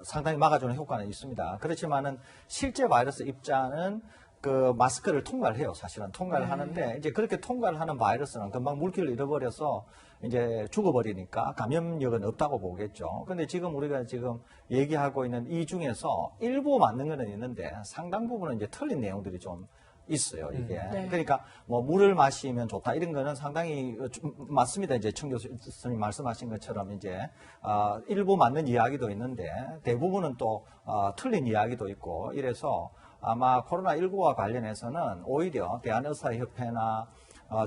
상당히 막아주는 효과는 있습니다. 그렇지만은 실제 바이러스 입자는 그 마스크를 통과를 해요. 사실은 통과를 하는데 이제 그렇게 통과를 하는 바이러스는 금방 물기를 잃어버려서 이제 죽어버리니까 감염력은 없다고 보겠죠. 근데 지금 우리가 지금 얘기하고 있는 이 중에서 일부 맞는 거는 있는데 상당 부분은 이제 틀린 내용들이 좀 있어요, 이게. 그러니까 뭐 물을 마시면 좋다 이런 거는 상당히 맞습니다. 이제 청 교수님 말씀하신 것처럼 이제 일부 맞는 이야기도 있는데 대부분은 또 틀린 이야기도 있고 이래서 아마 코로나19와 관련해서는 오히려 대한의사협회나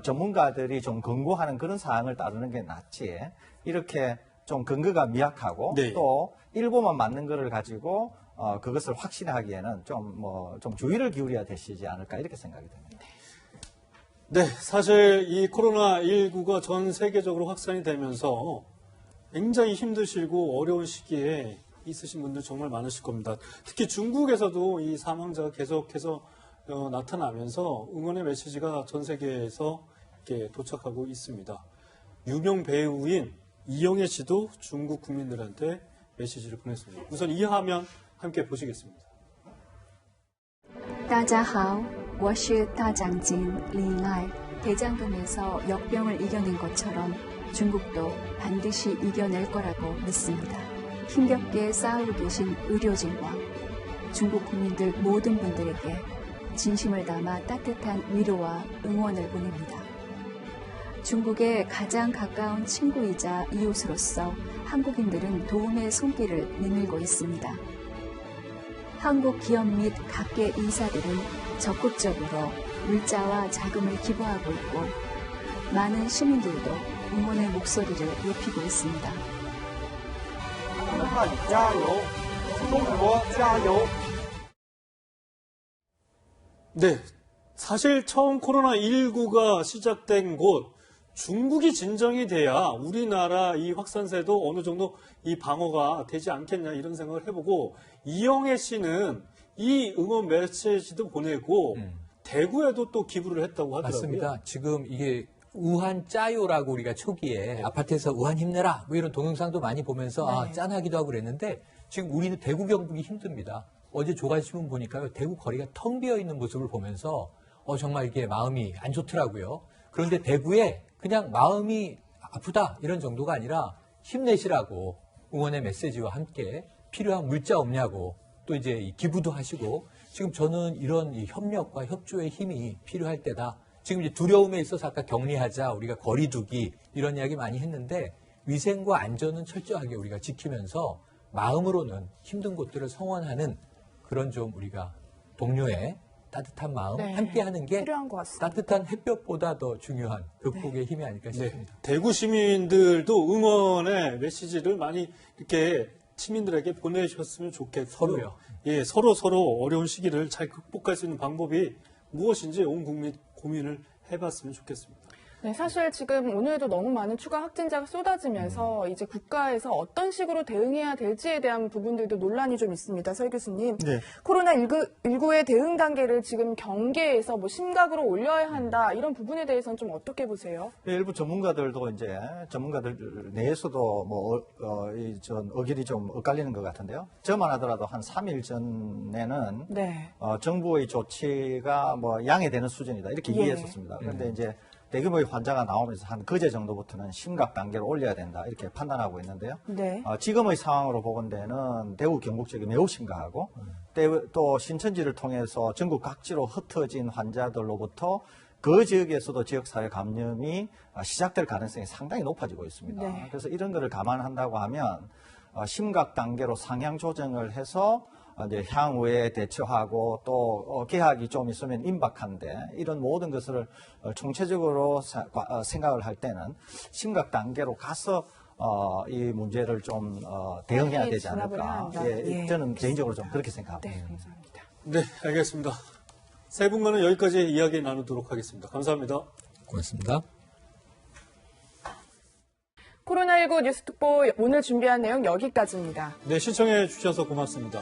전문가들이 좀 권고하는 그런 사항을 따르는 게 낫지 이렇게 좀 근거가 미약하고 또 일부만 맞는 거를 가지고 그것을 확신하기에는 좀 주의를 기울여야 되시지 않을까 이렇게 생각이 듭니다. 네, 사실 이 코로나19가 전 세계적으로 확산이 되면서 굉장히 힘드시고 어려운 시기에 있으신 분들 정말 많으실 겁니다. 특히 중국에서도 이 사망자가 계속해서 나타나면서 응원의 메시지가 전 세계에서 이렇게 도착하고 있습니다. 유명 배우인 이영애 씨도 중국 국민들한테 메시지를 보냈습니다. 우선 이 화면 함께 보시겠습니다. 大家好，我是大长今李爱。 대장금에서 역병을 이겨낸 것처럼 중국도 반드시 이겨낼 거라고 믿습니다. 힘겹게 싸우고 계신 의료진과 중국 국민들 모든 분들에게 진심을 담아 따뜻한 위로와 응원을 보냅니다. 중국의 가장 가까운 친구이자 이웃으로서 한국인들은 도움의 손길을 내밀고 있습니다. 한국 기업 및 각계 인사들은 적극적으로 물자와 자금을 기부하고 있고 많은 시민들도 응원의 목소리를 높이고 있습니다. 네, 사실 처음 코로나19가 시작된 곳 중국이 진정이 돼야 우리나라 이 확산세도 어느 정도 이 방어가 되지 않겠냐 이런 생각을 해보고 이영애 씨는 이 응원 메시지도 보내고 대구에도 또 기부를 했다고 하더라고요. 맞습니다. 지금 이게 우한 짜요라고 우리가 초기에 아파트에서 우한 힘내라 뭐 이런 동영상도 많이 보면서 아, 짠하기도 하고 그랬는데 지금 우리는 대구 경북이 힘듭니다. 어제 조간신문 보니까요. 대구 거리가 텅 비어 있는 모습을 보면서 정말 이게 마음이 안 좋더라고요. 그런데 대구에 그냥 마음이 아프다 이런 정도가 아니라 힘내시라고 응원의 메시지와 함께 필요한 물자 없냐고 또 이제 기부도 하시고 지금 저는 이런 이 협력과 협조의 힘이 필요할 때다. 지금 이제 두려움에 있어서 아까 격리하자, 우리가 거리 두기 이런 이야기 많이 했는데 위생과 안전은 철저하게 우리가 지키면서 마음으로는 힘든 곳들을 성원하는 그런 좀 우리가 동료의 따뜻한 마음 함께 하는 게 따뜻한 햇볕보다 더 중요한 극복의 힘이 아닐까 싶습니다. 대구 시민들도 응원의 메시지를 많이 이렇게 시민들에게 보내주셨으면 좋겠고 서로요. 예, 서로 어려운 시기를 잘 극복할 수 있는 방법이 무엇인지 온 국민 고민을 해봤으면 좋겠습니다. 네, 사실 지금 오늘도 너무 많은 추가 확진자가 쏟아지면서 이제 국가에서 어떤 식으로 대응해야 될지에 대한 부분들도 논란이 좀 있습니다. 설 교수님. 네. 코로나19의 대응 단계를 지금 경계에서 뭐 심각으로 올려야 한다 이런 부분에 대해서는 좀 어떻게 보세요? 네, 일부 전문가들도 이제 전문가들 내에서도 뭐 전 의견이 좀 엇갈리는 것 같은데요. 저만 하더라도 한 3일 전에는 정부의 조치가 뭐 양해되는 수준이다 이렇게 이해했었습니다. 그런데 이제 대규모의 환자가 나오면서 한 그제 정도부터는 심각 단계로 올려야 된다 이렇게 판단하고 있는데요. 지금의 상황으로 보건대는 대구 경북 지역이 매우 심각하고 또 신천지를 통해서 전국 각지로 흩어진 환자들로부터 그 지역에서도 지역사회 감염이 시작될 가능성이 상당히 높아지고 있습니다. 그래서 이런 거를 감안한다고 하면 심각 단계로 상향 조정을 해서 이제 향후에 대처하고 또 개학이 좀 있으면 임박한데 이런 모든 것을 총체적으로 생각을 할 때는 심각 단계로 가서 이 문제를 좀 대응해야 되지 않을까. 저는 개인적으로 좀 그렇게 생각합니다. 네, 감사합니다. 네, 알겠습니다. 세 분과는 여기까지 이야기 나누도록 하겠습니다. 감사합니다. 고맙습니다. 코로나19 뉴스 특보 오늘 준비한 내용 여기까지입니다. 네, 시청해 주셔서 고맙습니다.